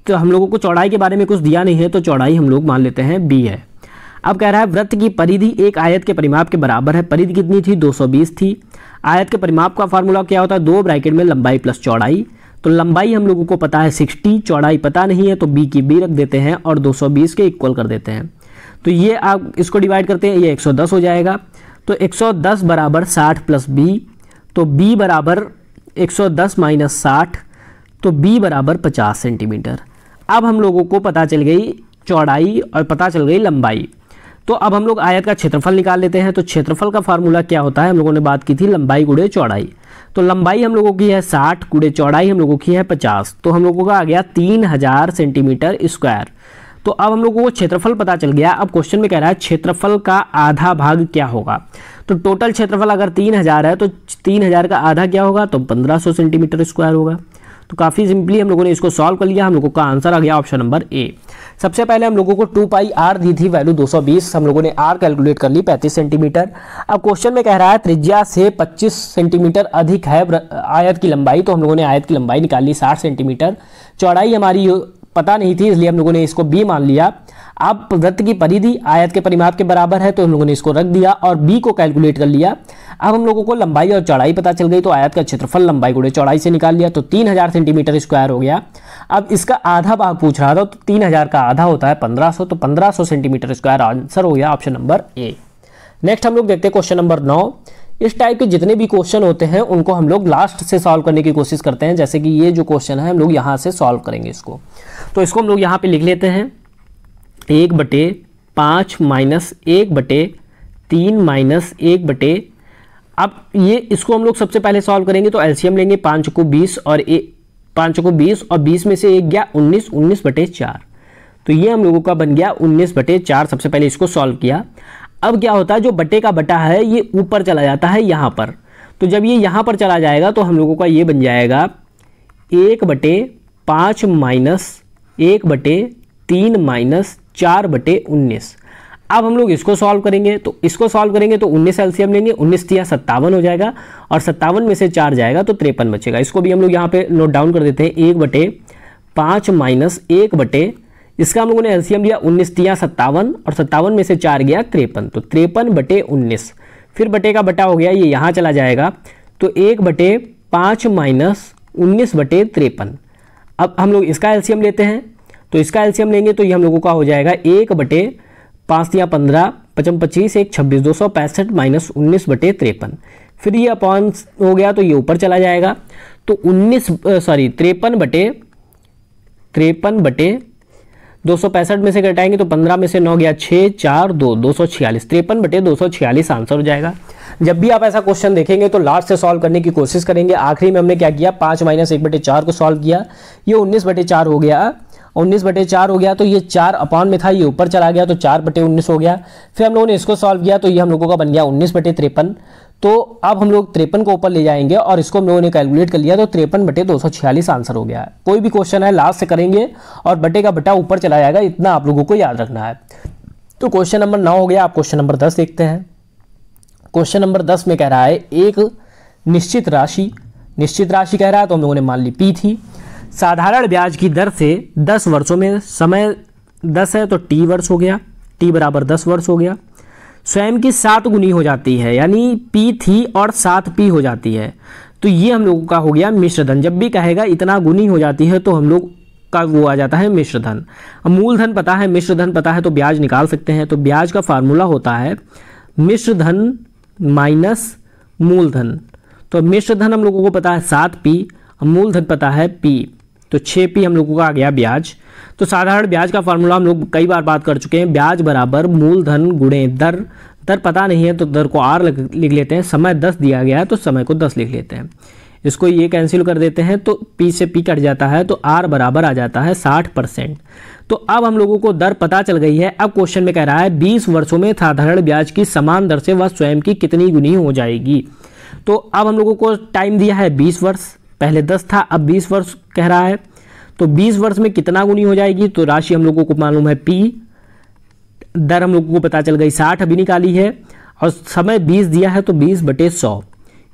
तो हम लोगों को चौड़ाई के बारे में कुछ दिया नहीं है, तो चौड़ाई हम लोग मान लेते हैं बी है। अब कह रहा है वृत्त की परिधि एक आयत के परिमाप के बराबर है, परिधि कितनी थी 220 थी। आयत के परिमाप का फार्मूला क्या होता है, 2 ब्रैकेट में लंबाई प्लस चौड़ाई, तो लंबाई हम लोगों को पता है 60, चौड़ाई पता नहीं है, तो बी की बी रख देते हैं और 220 के इक्वल कर देते हैं। तो ये आप इसको डिवाइड करते हैं, ये 110 हो जाएगा, तो 110 बराबर 60 + b, तो b बराबर 110 - 60, तो b बराबर 50 सेंटीमीटर। अब हम लोगों को पता चल गई चौड़ाई और पता चल गई लंबाई, तो अब हम लोग आयत का क्षेत्रफल निकाल लेते हैं। तो क्षेत्रफल का फार्मूला क्या होता है, हम लोगों ने बात की थी लंबाई गुणे चौड़ाई, तो लंबाई हम लोगों की है 60 गुणे चौड़ाई हम लोगों की है 50, तो हम लोगों का आ गया 3000 सेंटीमीटर स्क्वायर। तो अब हम लोगों को क्षेत्रफल पता चल गया। अब क्वेश्चन में कह रहा है क्षेत्रफल का आधा भाग क्या होगा, तो टोटल क्षेत्रफल अगर 3000 है तो 3000 का आधा क्या होगा, तो 1500 सेंटीमीटर स्क्वायर होगा। तो काफ़ी सिंपली हम लोगों ने इसको सॉल्व कर लिया, हम लोगों का आंसर आ गया ऑप्शन नंबर ए। सबसे पहले हम लोगों को 2πr दी थी वैल्यू 220, हम लोगों ने r कैलकुलेट कर ली 35 सेंटीमीटर। अब क्वेश्चन में कह रहा है त्रिज्या से 25 सेंटीमीटर अधिक है आयत की लंबाई, तो हम लोगों ने आयत की लंबाई निकाल ली 60 सेंटीमीटर। चौड़ाई हमारी पता नहीं थी, इसलिए हम लोगों ने इसको b मान लिया। अब वृत्त की परिधि आयत के परिमाप के बराबर है, तो हम लोगों ने इसको रख दिया और b को कैलकुलेट कर लिया। अब हम लोगों को लंबाई और चौड़ाई पता चल गई, तो आयत का क्षेत्रफल लंबाई गुणे चौड़ाई से निकाल लिया, तो 3000 सेंटीमीटर स्क्वायर हो गया। अब इसका आधा भाग पूछ रहा था, तो 3000 का आधा होता है 1500, तो 1500 सेंटीमीटर स्क्वायर आंसर हो गया ऑप्शन नंबर ए। नेक्स्ट हम लोग देखते हैं क्वेश्चन नंबर 9। इस टाइप के जितने भी क्वेश्चन होते हैं उनको हम लोग लास्ट से सॉल्व करने की कोशिश करते हैं, जैसे कि ये जो क्वेश्चन है हम लोग यहाँ से सॉल्व करेंगे इसको। तो इसको हम लोग यहाँ पे लिख लेते हैं 1/5 - 1/3 - 1/। अब ये इसको हम लोग सबसे पहले सॉल्व करेंगे, तो एलसीएम लेंगे 5 को 20 और 20 में से 1 गया 19, 19/4, तो ये हम लोगों का बन गया 19/4। सबसे पहले इसको सॉल्व किया। अब क्या होता है, जो बटे का बटा है ये ऊपर चला जाता है यहाँ पर, तो जब ये यहाँ पर चला जाएगा तो हम लोगों का ये बन जाएगा 1/5 - 1/3 - 4/19। अब हम लोग इसको सॉल्व करेंगे, तो इसको सॉल्व करेंगे तो 19 एलसीएम लेंगे, 19 तिया 57 हो जाएगा और 57 में से 4 जाएगा तो 53 बचेगा। इसको भी हम लोग यहाँ पे नोट डाउन कर देते हैं, 1/5 माइनस 1 इसका हम लोगों ने एलसीएम लिया 19 तिया 57 और 57 में से 4 गया 53, तो 53/19, फिर बटे का बटा हो गया, ये यहाँ चला जाएगा तो 1/5 माइनस 19/53। अब हम लोग इसका एलसीएम लेते हैं, तो इसका एलसीएम लेंगे तो ये हम लोगों का हो जाएगा 1/5 या 15, 55 25 1 26 265 माइनस 19/53, फिर ये अपॉन हो गया तो ये ऊपर चला जाएगा तो 53/265 में से घटाएंगे तो 15 में से 9 गया 6 4 2 246, 53/246 आंसर हो जाएगा। जब भी आप ऐसा क्वेश्चन देखेंगे तो लास्ट से सॉल्व करने की कोशिश करेंगे। आखिरी में हमने क्या किया, 5 माइनस 1/4 को सॉल्व किया, ये 19/4 हो गया, 19/4 हो गया तो ये 4 अपॉन में था, ये ऊपर चला गया तो 4/19 हो गया। फिर हम लोगों ने इसको सॉल्व किया तो ये हम लोगों का बन गया 19/53। तो अब हम लोग 53 को ऊपर ले जाएंगे और इसको हम लोगों ने कैलकुलेट कर लिया तो 53/246 आंसर हो गया है। कोई भी क्वेश्चन है लास्ट से करेंगे और बटे का बटा ऊपर चला जाएगा, इतना आप लोगों को याद रखना है। तो क्वेश्चन नंबर 9 हो गया। आप क्वेश्चन नंबर 10 देखते हैं। क्वेश्चन नंबर 10 में कह रहा है एक निश्चित राशि कह रहा है, तो हम लोगों ने मान ली P थी। साधारण ब्याज की दर से 10 वर्षों में, समय 10 है तो T वर्ष हो गया, T बराबर 10 वर्ष हो गया। स्वयं की 7 गुनी हो जाती है, यानी P थी और 7P हो जाती है, तो ये हम लोगों का हो गया मिश्रधन। जब भी कहेगा इतना गुनी हो जाती है तो हम लोग का वो आ जाता है मिश्रधन। अब मूलधन पता है, मिश्रधन पता है, तो ब्याज निकाल सकते हैं। तो ब्याज का फार्मूला होता है मिश्रधन माइनस मूलधन। तो मिश्रधन हम लोगों को पता है 7P, मूलधन पता है P, तो 6P हम लोगों का आ गया ब्याज। तो साधारण ब्याज का फार्मूला हम लोग कई बार बात कर चुके हैं, ब्याज बराबर मूलधन गुणे दर। दर पता नहीं है तो दर को R लिख लेते हैं, समय 10 दिया गया है तो समय को 10 लिख लेते हैं। इसको ये कैंसिल कर देते हैं तो P से P कट जाता है तो R बराबर आ जाता है 60%। तो अब हम लोगों को दर पता चल गई है। अब क्वेश्चन में कह रहा है 20 वर्षों में साधारण ब्याज की समान दर से वह स्वयं की कितनी गुनी हो जाएगी। तो अब हम लोगों को टाइम दिया है 20 वर्ष, पहले 10 था अब 20 वर्ष कह रहा है, तो 20 वर्ष में कितना गुनी हो जाएगी। तो राशि हम लोगों को मालूम है P, दर हम लोगों को पता चल गई 60 अभी निकाली है और समय 20 दिया है तो 20/100।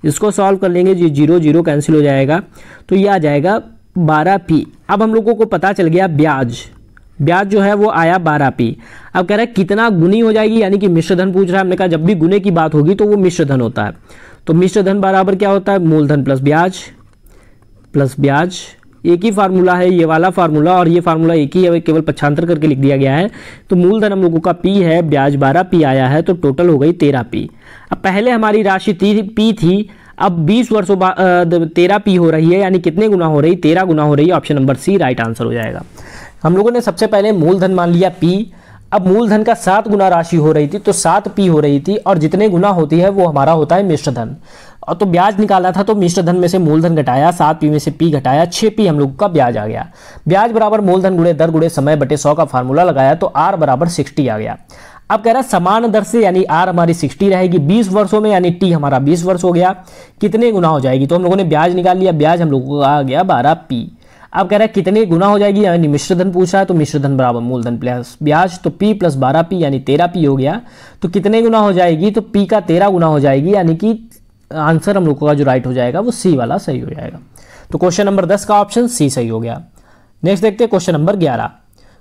इसको सॉल्व कर लेंगे, ये 0 0 कैंसिल हो जाएगा तो ये आ जाएगा 12P। अब हम लोगों को पता चल गया ब्याज जो है वो आया 12P। अब कह रहा है कितना गुनी हो जाएगी, यानी कि मिश्रधन पूछ रहा है। हमने कहा जब भी गुने की बात होगी तो वो मिश्रधन होता है। तो मिश्रधन बराबर क्या होता है, मूलधन प्लस ब्याज। एक ही फार्मूला है ये वाला फार्मूला और ये फार्मूला एक ही है, केवल पक्षांतर करके लिख दिया गया है। तो मूलधन हम लोगों का P है, ब्याज 12P आया है, तो टोटल हो गई 13P। अब पहले हमारी राशि P थी, अब 20 वर्षों 13P हो रही है, यानी कितने गुना हो रही, 13 गुना हो रही है। Option number C right answer हो जाएगा। हम लोगों ने सबसे पहले मूलधन मान लिया P। अब मूलधन का 7 गुना राशि हो रही थी तो 7P हो रही थी, और जितने गुना होती है वो हमारा होता है मिश्रधन। और तो ब्याज निकाला था तो मिश्रधन में से मूलधन घटाया, 7P में से P घटाया, 6P हम लोग का ब्याज आ गया। ब्याज बराबर मूलधन गुणे दर गुणे समय बटे 100 का फार्मूला लगाया तो R बराबर 60 आ गया। अब कह रहा है समान दर से, यानी R हमारी 60 रहेगी 20 वर्षों में, यानी T हमारा 20 वर्ष हो गया, कितने गुना हो जाएगी। तो हम लोगों ने ब्याज निकाल लिया, ब्याज हम लोगों का आ गया 12P। अब कह रहा है कितने गुना हो जाएगी, यानी मिश्रधन पूछा है तो मिश्रधन बराबर मूलधन प्लस ब्याज, तो P प्लस 12P यानी 13P हो गया। तो कितने गुना हो जाएगी, तो P का 13 गुना हो जाएगी, यानी कि आंसर हम लोगों का जो राइट हो जाएगा वो C वाला सही हो जाएगा। तो क्वेश्चन नंबर 10 का ऑप्शन C सही हो गया। नेक्स्ट देखते हैं क्वेश्चन नंबर 11।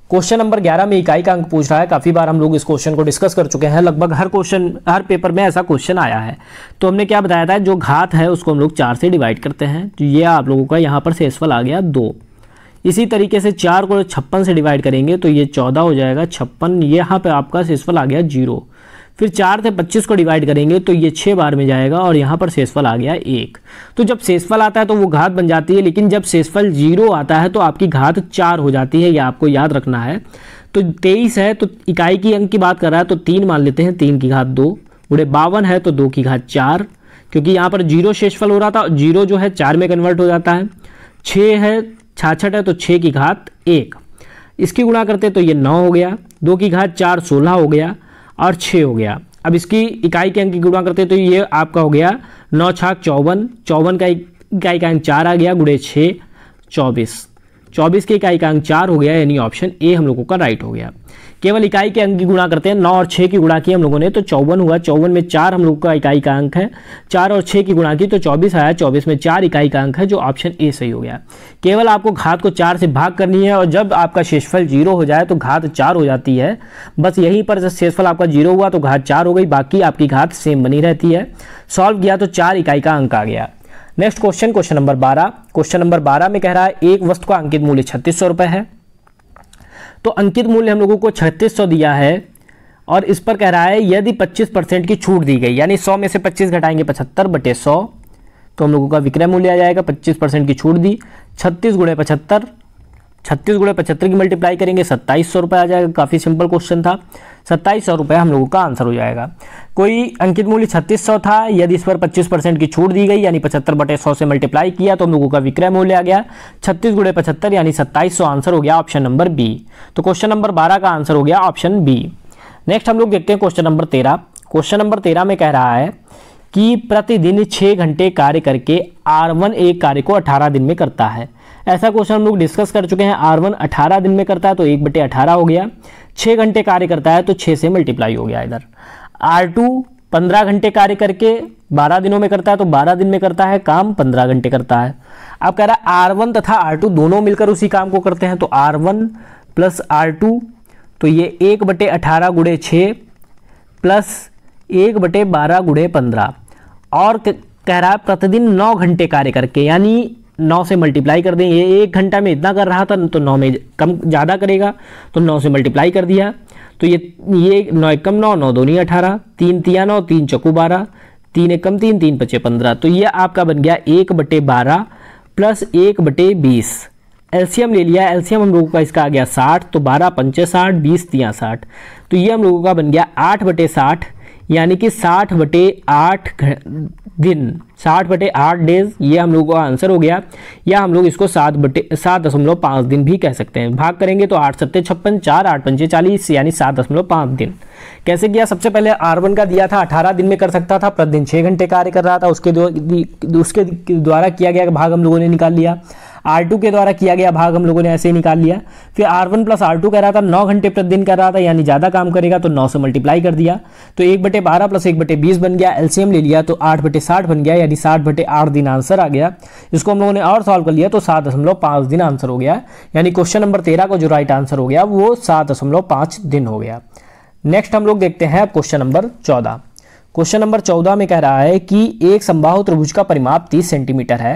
क्वेश्चन नंबर 11 में इकाई का अंक पूछ रहा है। काफ़ी बार हम लोग इस क्वेश्चन को डिस्कस कर चुके हैं, लगभग हर पेपर में ऐसा क्वेश्चन आया है। तो हमने क्या बताया था, जो घात है उसको हम लोग 4 से डिवाइड करते हैं, तो ये आप लोगों का यहाँ पर शेषफल आ गया 2। इसी तरीके से 4 को 56 से डिवाइड करेंगे तो ये 14 हो जाएगा, 56 यहाँ पे आपका शेषफल आ गया 0। फिर 4 से 25 को डिवाइड करेंगे तो ये 6 बार में जाएगा और यहाँ पर शेषफल आ गया 1। तो जब शेषफल आता है तो वो घात बन जाती है, लेकिन जब शेषफल 0 आता है तो आपकी घात 4 हो जाती है, यह आपको याद रखना है। तो 23 है तो इकाई की अंक की बात कर रहा है तो 3 मान लेते हैं, 3 की घात 2, गुणे 52 है तो 2 की घात 4, क्योंकि यहाँ पर 0 शेषफल हो रहा था, 0 जो है 4 में कन्वर्ट हो जाता है। 6 है 66 है तो 6 की घात 1, इसकी गुणा करते तो ये 9 हो गया, 2 की घात 4 16 हो गया और 6 हो गया। अब इसकी इकाई के अंक की गुणा करते तो ये आपका हो गया 9 छाक 54, 54 का इकाई का अंक 4 आ गया, गुणे 6 24। 24 के इकाई का अंक 4 हो गया, यानी ऑप्शन ए हम लोगों का राइट हो गया। केवल इकाई के अंक की गुणा करते हैं, 9 और 6 की गुणा की हम लोगों ने तो 54 हुआ, 54 में 4 हम लोगों का इकाई का अंक है, 4 और 6 की गुणा की तो 24 आया, 24 में 4 इकाई का अंक है, जो ऑप्शन ए सही हो गया। केवल आपको घात को 4 से भाग करनी है और जब आपका शेषफल 0 हो जाए तो घात 4 हो जाती है। बस यहीं पर शेषफल आपका 0 हुआ तो घात 4 हो गई, बाकी आपकी घात सेम बनी रहती है। सॉल्व किया तो 4 इकाई का अंक आ गया। Next question, question number 12। Question number 12 में कह रहा है एक वस्तु का अंकित मूल्य 3600 रुपये है। तो अंकित मूल्य हम लोगों को 3600 दिया है और इस पर कह रहा है यदि 25% की छूट दी गई, यानी 100 में से 25 घटाएंगे 75/100, तो हम लोगों का विक्रय मूल्य आ जाएगा। 25% की छूट दी, 36 × 75, 36 × 75 की मल्टीप्लाई करेंगे 2700 रुपये आ जाएगा। काफ़ी सिंपल क्वेश्चन था, 2700 रुपये हम लोगों का आंसर हो जाएगा। कोई अंकित मूल्य 3600 था, यदि इस पर 25% की छूट दी गई यानी 75/100 से मल्टीप्लाई किया तो हम लोगों का विक्रय मूल्य आ गया 36 × 75 यानी 2700, आंसर हो गया ऑप्शन नंबर बी। तो क्वेश्चन नंबर 12 का आंसर हो गया ऑप्शन बी। नेक्स्ट हम लोग देखते हैं क्वेश्चन नंबर 13। क्वेश्चन नंबर 13 में कह रहा है कि प्रतिदिन 6 घंटे कार्य करके R1 एक कार्य को 18 दिन में करता है। ऐसा क्वेश्चन हम लोग डिस्कस कर चुके हैं। R1 18 दिन में करता है तो 1/18 हो गया, 6 घंटे कार्य करता है तो 6 से मल्टीप्लाई हो गया इधर। R2 15 घंटे कार्य करके 12 दिनों में करता है तो 12 दिन में करता है काम, 15 घंटे करता है। अब कह रहा है R1 तथा R2 दोनों मिलकर उसी काम को करते हैं, तो R1 + R2 तो ये 1/18 × 6 प्लस 1/12 × 15 और कह रहा है प्रतिदिन 9 घंटे कार्य करके, यानी 9 से मल्टीप्लाई कर दें। ये 1 घंटा में इतना कर रहा था तो 9 में कम ज़्यादा करेगा तो 9 से मल्टीप्लाई कर दिया। तो ये 9 × 9, 9 दूनी 18, 3 × 9, 3 × 12, 3 × 3, 3 × 5 15। तो ये आपका बन गया 1/12 प्लस 1/20। एलसीएम ले लिया, एलसीएम हम लोगों का इसका आ गया 60, तो 12 × 5 60, 20 × 3 60, तो ये हम लोगों का बन गया 8/60 यानी कि 60/8 दिन, 60/8 डेज, ये हम लोगों का आंसर हो गया। या हम लोग इसको 7.5 दिन भी कह सकते हैं। भाग करेंगे तो 8 × 7 = 56, 4 × 8 = 45 यानी 7.5 दिन। कैसे किया? सबसे पहले R1 का दिया था 18 दिन में कर सकता था, प्रतिदिन 6 घंटे कार्य कर रहा था, उसके द्वारा किया गया भाग हम लोगों ने निकाल लिया। R2 के द्वारा किया गया भाग हम लोगों ने ऐसे ही निकाल लिया। फिर R1 + R2 कह रहा था 9 घंटे प्रतिदिन कर रहा था, यानी ज़्यादा काम करेगा तो 9 से मल्टीप्लाई कर दिया, तो 1/12 + 1/20 बन गया। एलसीएम ले लिया तो 8/60 बन गया, यानी 60/8 दिन आंसर आ गया। इसको हम लोगों ने और सॉल्व कर लिया तो 7.5 दिन आंसर हो गया। यानी क्वेश्चन नंबर 13 को जो राइट आंसर हो गया वो 7.5 दिन हो गया। नेक्स्ट हम लोग देखते हैं क्वेश्चन नंबर 14। क्वेश्चन नंबर 14 में कह रहा है कि एक समबाहु त्रिभुज का परिमाप 30 सेंटीमीटर है।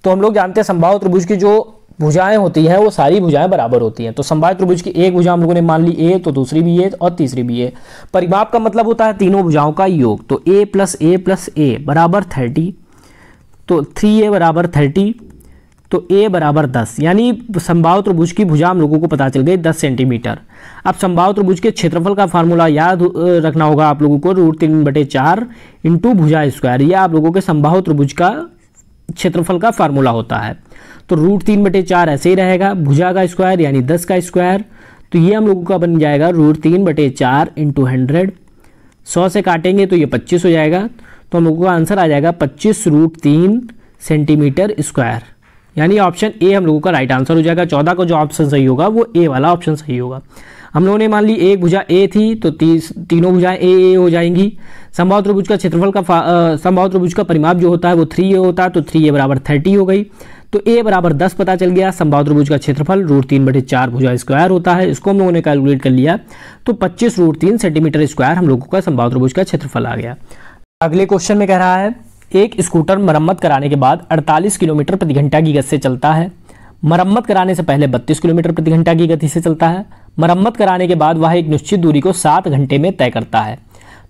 तो हम लोग जानते हैं समबाहु त्रिभुज की जो भुजाएं होती हैं वो सारी भुजाएं बराबर होती हैं। तो समबाहु त्रिभुज की एक भुजा हम लोगों ने मान ली ए, तो दूसरी भी ए और तीसरी भी ए। परिमाप का मतलब होता है तीनों भुजाओं का योग, तो a + a + a बराबर 30, तो 3a बराबर 30, तो a बराबर 10, यानी समबाहु त्रिभुज की भुजा हम लोगों को पता चल गई 10 सेंटीमीटर। अब समबाहु त्रिभुज के क्षेत्रफल का फार्मूला याद रखना होगा आप लोगों को, √3/4 × भुजा स्क्वायर, यह आप लोगों के समबाहु त्रिभुज का क्षेत्रफल का फार्मूला होता है। तो √3/4 ऐसे ही रहेगा, भुजा का स्क्वायर यानी 10 का स्क्वायर, तो ये हम लोगों का बन जाएगा √3/4 × 100। 100 से काटेंगे तो ये 25 हो जाएगा, तो हम लोगों का आंसर आ जाएगा 25√3 सेंटीमीटर स्क्वायर, यानी ऑप्शन ए हम लोगों का राइट आंसर हो जाएगा। 14 को जो ऑप्शन सही होगा वो ए वाला ऑप्शन सही होगा। हम लोगों ने मान ली एक भुजा ए थी तो तीनों भुजाएं ए हो जाएंगी। समबाहु त्रिभुज का क्षेत्रफल का समबाहु त्रिभुज का परिमाप जो होता है वो 3a होता है, तो 3a बराबर 30 हो गई, तो a बराबर 10 पता चल गया। समबाहु त्रिभुज का क्षेत्रफल √3/4 भुजा स्क्वायर होता है, इसको हम लोगों ने कैलकुलेट कर लिया, तो 25√3 सेंटीमीटर स्क्वायर हम लोगों का समबाहु त्रिभुज का क्षेत्रफल आ गया। अगले क्वेश्चन में कह रहा है एक स्कूटर मरम्मत कराने के बाद 48 किलोमीटर प्रति घंटा की गति से चलता है। मरम्मत कराने से पहले 32 किलोमीटर प्रति घंटा की गति से चलता है। मरम्मत कराने के बाद वह एक निश्चित दूरी को 7 घंटे में तय करता है।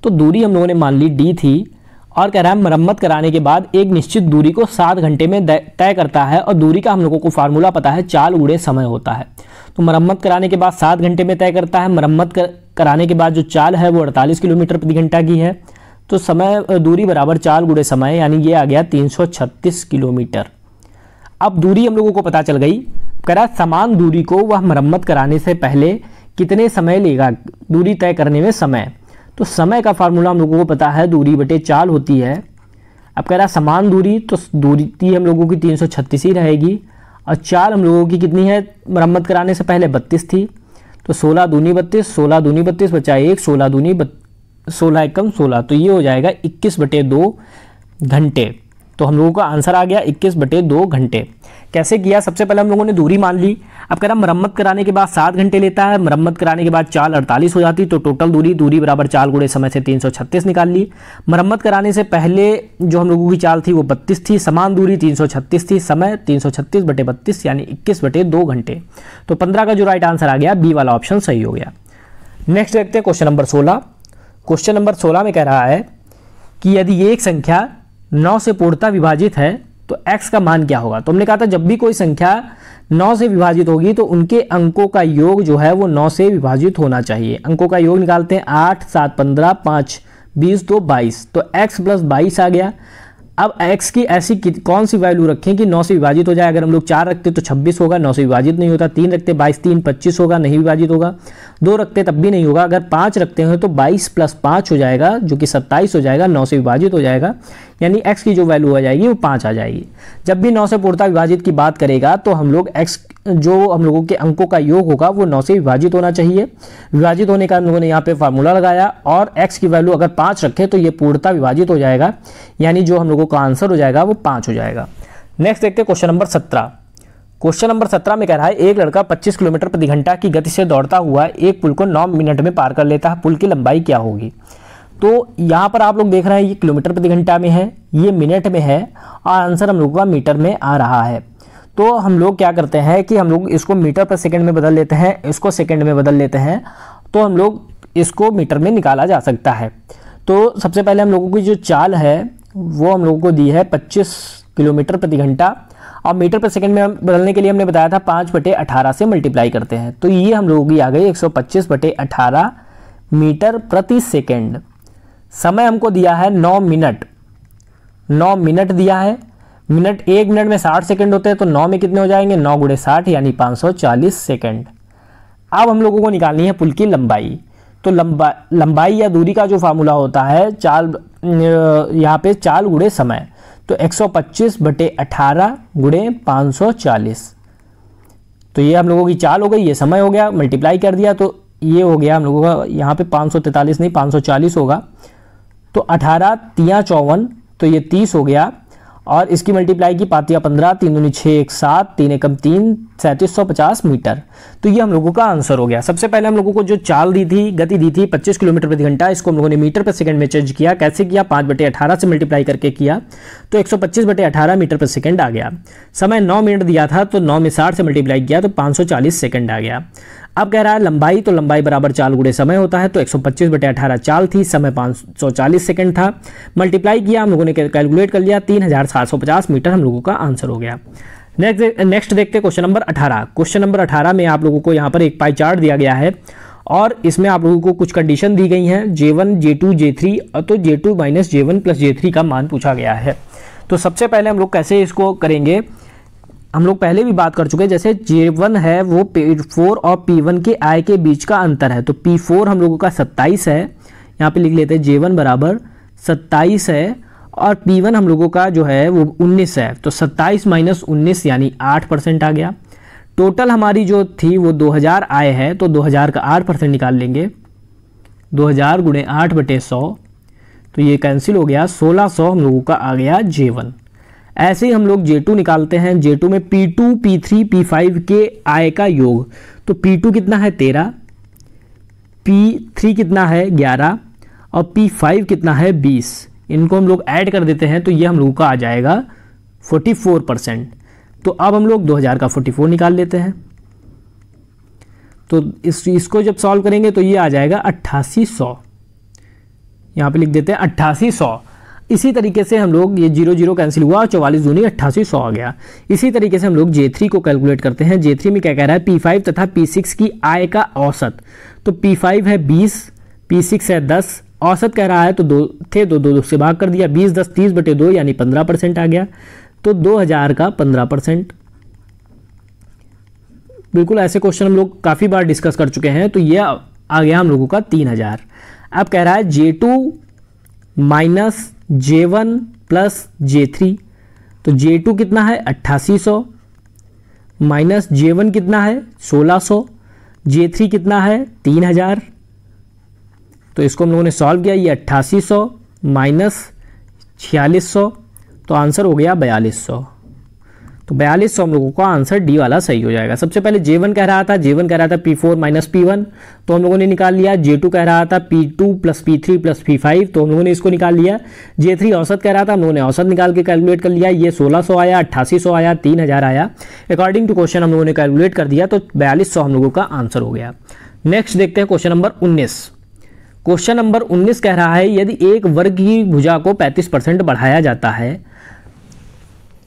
तो दूरी हम लोगों ने मान ली d थी और कह रहा है मरम्मत कराने के बाद एक निश्चित दूरी को 7 घंटे में तय करता है, और दूरी का हम लोगों को फार्मूला पता है चाल × समय होता है। तो मरम्मत कराने के बाद 7 घंटे में तय करता है। मरम्मत कराने के बाद जो चाल है वो 48 किलोमीटर प्रति घंटा की है, तो समय दूरी बराबर चाल × समय, यानी ये आ गया 336 किलोमीटर। अब दूरी हम लोगों को पता चल गई। कह रहा समान दूरी को वह मरम्मत कराने से पहले कितने समय लेगा दूरी तय करने में समय। तो समय का फार्मूला हम लोगों को पता है दूरी बटे चाल होती है। अब कह रहा समान दूरी, तो दूरी हम लोगों की 336 ही रहेगी, और चाल हम लोगों की कितनी है मरम्मत कराने से पहले 32 थी, तो 16 दूनी 32, 16 दूनी 32 बचा 1, 16 दूनी 16 एकम 16, तो ये हो जाएगा 21/2 घंटे। तो हम लोगों का आंसर आ गया 21/2 घंटे। कैसे किया, सबसे पहले हम लोगों ने दूरी मान ली। अब कह रहा मरम्मत कराने के बाद 7 घंटे लेता है, मरम्मत कराने के बाद चाल 48 हो जाती, तो टोटल दूरी बराबर चाल गुणे समय से 336 निकाल ली। मरम्मत कराने से पहले जो हम लोगों की चाल थी वो 32 थी, समान दूरी 336 थी, समय 336/32 यानी 21/2 घंटे। तो 15 का जो राइट आंसर आ गया बी वाला ऑप्शन सही हो गया। नेक्स्ट देखते हैं क्वेश्चन नंबर 16। क्वेश्चन नंबर 16 में कह रहा है कि यदि एक संख्या 9 से पूर्णतः विभाजित है तो x का मान क्या होगा। तो हमने कहा था जब भी कोई संख्या 9 से विभाजित होगी तो उनके अंकों का योग जो है वो 9 से विभाजित होना चाहिए। अंकों का योग निकालते हैं, 8 7 15 5 20 2 22, तो x + 22 आ गया। अब x की ऐसी कौन सी वैल्यू रखें कि 9 से विभाजित हो जाए। अगर हम लोग 4 रखते तो 26 होगा, 9 से विभाजित नहीं होता। 3 रखते 22 3 25 होगा, नहीं विभाजित होगा। 2 रखते तब भी नहीं होगा। अगर 5 रखते हैं तो 22 + 5 हो जाएगा जो कि 27 हो जाएगा, 9 से विभाजित हो जाएगा, यानी x की जो वैल्यू आ जाएगी वो 5 आ जाएगी। जब भी 9 से पूर्णतः विभाजित की बात करेगा तो हम लोग x जो हम लोगों के अंकों का योग होगा वो 9 से विभाजित होना चाहिए। विभाजित होने का हम लोगों ने यहाँ पे फार्मूला लगाया और x की वैल्यू अगर 5 रखें तो ये पूर्णतः विभाजित हो जाएगा, यानी जो हम लोगों का आंसर हो जाएगा वो 5 हो जाएगा। नेक्स्ट देखते हैं क्वेश्चन नंबर 17। क्वेश्चन नंबर 17 में कह रहा है एक लड़का 25 किलोमीटर प्रति घंटा की गति से दौड़ता हुआ एक पुल को 9 मिनट में पार कर लेता है, पुल की लंबाई क्या होगी। तो यहाँ पर आप लोग देख रहे हैं ये किलोमीटर प्रति घंटा में है, ये मिनट में है और आंसर हम लोगों का मीटर में आ रहा है। तो हम लोग क्या करते हैं कि हम लोग इसको मीटर पर सेकंड में बदल लेते हैं, इसको सेकंड में बदल लेते हैं, तो हम लोग इसको मीटर में निकाला जा सकता है। तो सबसे पहले हम लोगों की जो चाल है वो हम लोगों को दी है 25 किलोमीटर प्रति घंटा और मीटर पर सेकंड में बदलने के लिए हमने बताया था 5/18 से मल्टीप्लाई करते हैं, तो ये हम लोगों की आ गई 125/18 मीटर प्रति सेकेंड। समय हमको दिया है 9 मिनट, 9 मिनट दिया है। मिनट 1 मिनट में 60 सेकंड होते हैं, तो 9 में कितने हो जाएंगे, 9 × 60 यानी 540 सेकंड। अब हम लोगों को निकालनी है पुल की लंबाई। तो लंबाई या दूरी का जो फार्मूला होता है चाल, यहाँ पे चाल गुणे समय, तो 125/18 × 540। तो ये हम लोगों की चाल हो गई, ये समय हो गया, मल्टीप्लाई कर दिया तो ये हो गया हम लोगों का यहाँ पे 543 नहीं 540 होगा। तो 18 3 54, तो ये 30 हो गया और इसकी मल्टीप्लाई की 5 15 3 दूनी 6 1 7 3 एकम 3 3750 मीटर। तो ये हम लोगों का आंसर हो गया। सबसे पहले हम लोगों को जो चाल दी थी, गति दी थी 25 किलोमीटर प्रति घंटा, इसको हम लोगों ने मीटर पर सेकंड में चेंज किया। कैसे किया, 5/18 से मल्टीप्लाई करके किया, तो 125/18 मीटर पर सेकंड आ गया। समय 9 मिनट दिया था तो 9 में 60 से मल्टीप्लाई किया तो 540 सेकंड आ गया। अब कह रहा है लंबाई, तो लंबाई बराबर चाल गुणे समय होता है, तो 125/18 चाल थी, समय 540 सेकंड था, मल्टीप्लाई किया, हम लोगों ने कैलकुलेट कर लिया, 3750 मीटर हम लोगों का आंसर हो गया। नेक्स्ट देखते हैं क्वेश्चन नंबर 18। क्वेश्चन नंबर 18 में आप लोगों को यहाँ पर एक पाई चार्ट दिया गया है और इसमें आप लोगों को कुछ कंडीशन दी गई हैं, J1 J2 J3, तो J2 - J1 + J3 का मान पूछा गया है। तो सबसे पहले हम लोग कैसे इसको करेंगे, हम लोग पहले भी बात कर चुके हैं। जैसे J1 है वो P4 और P1 के आय के बीच का अंतर है, तो P4 हम लोगों का 27 है, यहाँ पे लिख लेते हैं J1 बराबर 27 है और P1 हम लोगों का जो है वो 19 है, तो 27 - 19 यानी 8% आ गया। टोटल हमारी जो थी वो 2000 आय है, तो 2000 का 8% निकाल लेंगे, 2000 × 8/100, तो ये कैंसिल हो गया, 1600 हम लोगों का आ गया J1। ऐसे ही हम लोग J2 निकालते हैं। J2 में P2 P3 P5 के आय का योग, तो P2 कितना है 13, P3 कितना है 11 और P5 कितना है 20। इनको हम लोग ऐड कर देते हैं तो ये हम लोगों का आ जाएगा 44%। तो अब हम लोग 2000 का 44 निकाल लेते हैं, तो इसको जब सॉल्व करेंगे तो ये आ जाएगा 8800, यहाँ पे लिख देते हैं 8800। इसी तरीके से हम लोग ये 0 0 कैंसिल हुआ और 44 दूनी 8800 आ गया। इसी तरीके से हम लोग J3 को कैलकुलेट करते हैं। J3 में क्या कह रहा है, P5 तथा P6 की आय का औसत, तो P5 है 20, P6 है 10, औसत कह रहा है तो 2 थे तो 2 से भाग कर दिया, 20 10 30/2 यानी 15% आ गया, तो 2000 का 15%। बिल्कुल ऐसे क्वेश्चन हम लोग काफ़ी बार डिस्कस कर चुके हैं, तो ये आ गया हम लोगों का 3000। अब कह रहा है J2 - J1 + J3, तो J2 कितना है 8800 माइनस J1 कितना है 1600, J3 कितना है 3000। तो इसको हम लोगों ने सॉल्व किया, ये 8800 माइनस 4600, तो आंसर हो गया 4200। तो 4200 हम लोगों का आंसर डी वाला सही हो जाएगा। सबसे पहले J1 कह रहा था P4 माइनस P1, तो हम लोगों ने निकाल लिया। J2 कह रहा था P2 plus P3 plus P5, तो हम लोगों ने इसको निकाल लिया। J3 औसत कह रहा था, हम लोगों ने औसत निकाल के कैलकुलेट कर लिया। ये 1600 आया, 8800 आया, 3000 आया। अकॉर्डिंग टू क्वेश्चन हम लोगों ने कैलकुलेट कर दिया, तो 4200 हम लोगों का आंसर हो गया। नेक्स्ट देखते हैं क्वेश्चन नंबर 19। क्वेश्चन नंबर 19 कह रहा है यदि एक वर्ग की भुजा को 35% बढ़ाया जाता है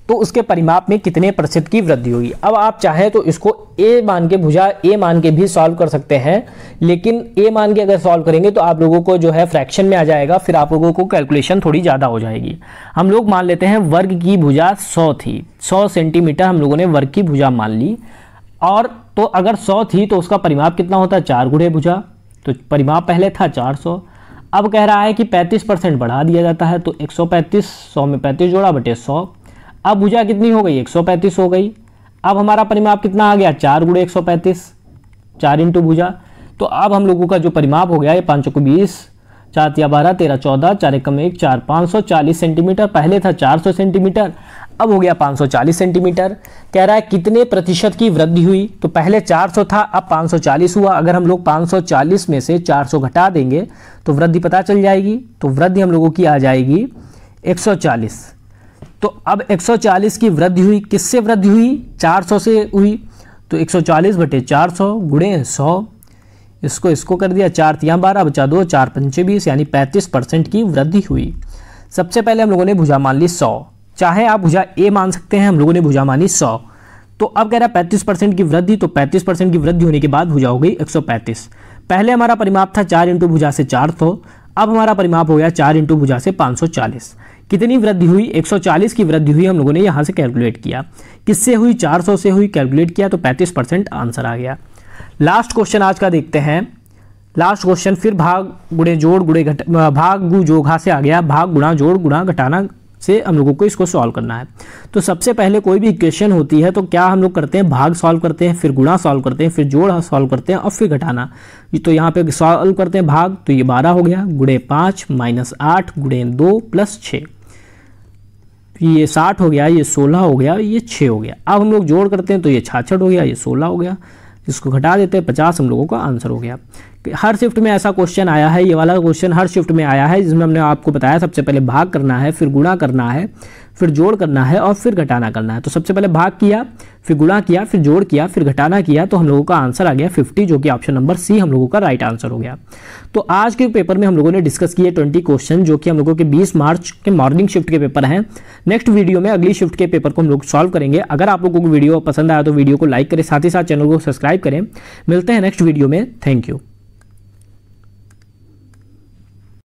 तो उसके परिमाप में कितने प्रतिशत की वृद्धि होगी। अब आप चाहे तो इसको ए मान के भुजा ए मान के भी सॉल्व कर सकते हैं, लेकिन ए मान के अगर सॉल्व करेंगे तो आप लोगों को जो है फ्रैक्शन में आ जाएगा, फिर आप लोगों को कैलकुलेशन थोड़ी ज़्यादा हो जाएगी। हम लोग मान लेते हैं वर्ग की भुजा 100 थी, 100 सेंटीमीटर हम लोगों ने वर्ग की भुजा मान ली। और तो अगर 100 थी तो उसका परिमाप कितना होता है 4 गुणे भुजा, तो परिमाप पहले था 400। अब कह रहा है कि 35% बढ़ा दिया जाता है, तो 135, 100 में 35 जोड़ा बटे 100। अब भुजा कितनी हो गई 135 हो गई। अब हमारा परिमाप कितना आ गया 4 गुणे 135, 4 इंटू भुजा। तो अब हम लोगों का जो परिमाप हो गया ये 5 को 20, 4 तिया 12, 13 14, 4 एकम 1, 4, 540 सेंटीमीटर। पहले था 400 सेंटीमीटर, अब हो गया 540 सेंटीमीटर। कह रहा है कितने प्रतिशत की वृद्धि हुई, तो पहले 400 था अब 540 हुआ। अगर हम लोग 540 में से 400 घटा देंगे तो वृद्धि पता चल जाएगी। तो वृद्धि हम लोगों की आ जाएगी 140। तो अब 140 की वृद्धि हुई, किससे वृद्धि हुई 400 से हुई, तो 140 बटे 400 गुणे 100। इसको कर दिया, 4 तिया 12 बचा 2, 4 पंचे 20, यानी 35% की वृद्धि हुई। सबसे पहले हम लोगों ने भुजा मान ली 100, चाहे आप भुजा ए मान सकते हैं, हम लोगों ने भुजा मानी 100। तो अब कह रहा है 35% की वृद्धि, तो 35% की वृद्धि होने के बाद भुजा हो गई 135। पहले हमारा परिमाप था 4 इंटू भुजा से 400, अब हमारा परिमाप हो गया 4 इंटू भुजा से 540। कितनी वृद्धि हुई 140 की वृद्धि हुई, हम लोगों ने यहाँ से कैलकुलेट किया। किससे हुई 400 से हुई, कैलकुलेट किया तो 35% आंसर आ गया। लास्ट क्वेश्चन आज का देखते हैं। लास्ट क्वेश्चन फिर भाग गुणे जोड़ गुणे भाग गु जोघा से आ गया, भाग गुणा जोड़ गुणा घटाना से हम लोगों को इसको सॉल्व करना है। तो सबसे पहले कोई भी इक्वेशन होती है तो क्या हम लोग करते हैं, भाग सॉल्व करते हैं, फिर गुणा सॉल्व करते हैं, फिर जोड़ सॉल्व करते हैं और फिर घटाना। तो यहाँ पे सॉल्व करते हैं भाग, तो ये 12 हो गया, गुणे 5 माइनस 8 गुणे 2 प्लस 6, ये 60 हो गया, ये 16 हो गया, ये 6 हो गया। अब हम लोग जोड़ करते हैं तो ये 66 हो गया, ये 16 हो गया, इसको घटा देते हैं 50, हम लोगों का आंसर हो गया। हर शिफ्ट में ऐसा क्वेश्चन आया है, ये वाला क्वेश्चन हर शिफ्ट में आया है, जिसमें हमने आपको बताया सबसे पहले भाग करना है, फिर गुणा करना है, फिर जोड़ करना है और फिर घटाना करना है। तो सबसे पहले भाग किया, फिर गुणा किया, फिर जोड़ किया, फिर घटाना किया, तो हम लोगों का आंसर आ गया 50, जो कि ऑप्शन नंबर सी हम लोगों का राइट आंसर हो गया। तो आज के पेपर में हम लोगों ने डिस्कस किए 20 क्वेश्चन, जो कि हम लोगों के 20 मार्च के मॉर्निंग शिफ्ट के पेपर हैं। नेक्स्ट वीडियो में अगली शिफ्ट के पेपर को हम लोग सॉल्व करेंगे। अगर आप लोगों को वीडियो पसंद आया तो वीडियो को लाइक करें, साथ ही साथ चैनल को सब्सक्राइब करें। मिलते हैं नेक्स्ट वीडियो में, थैंक यू।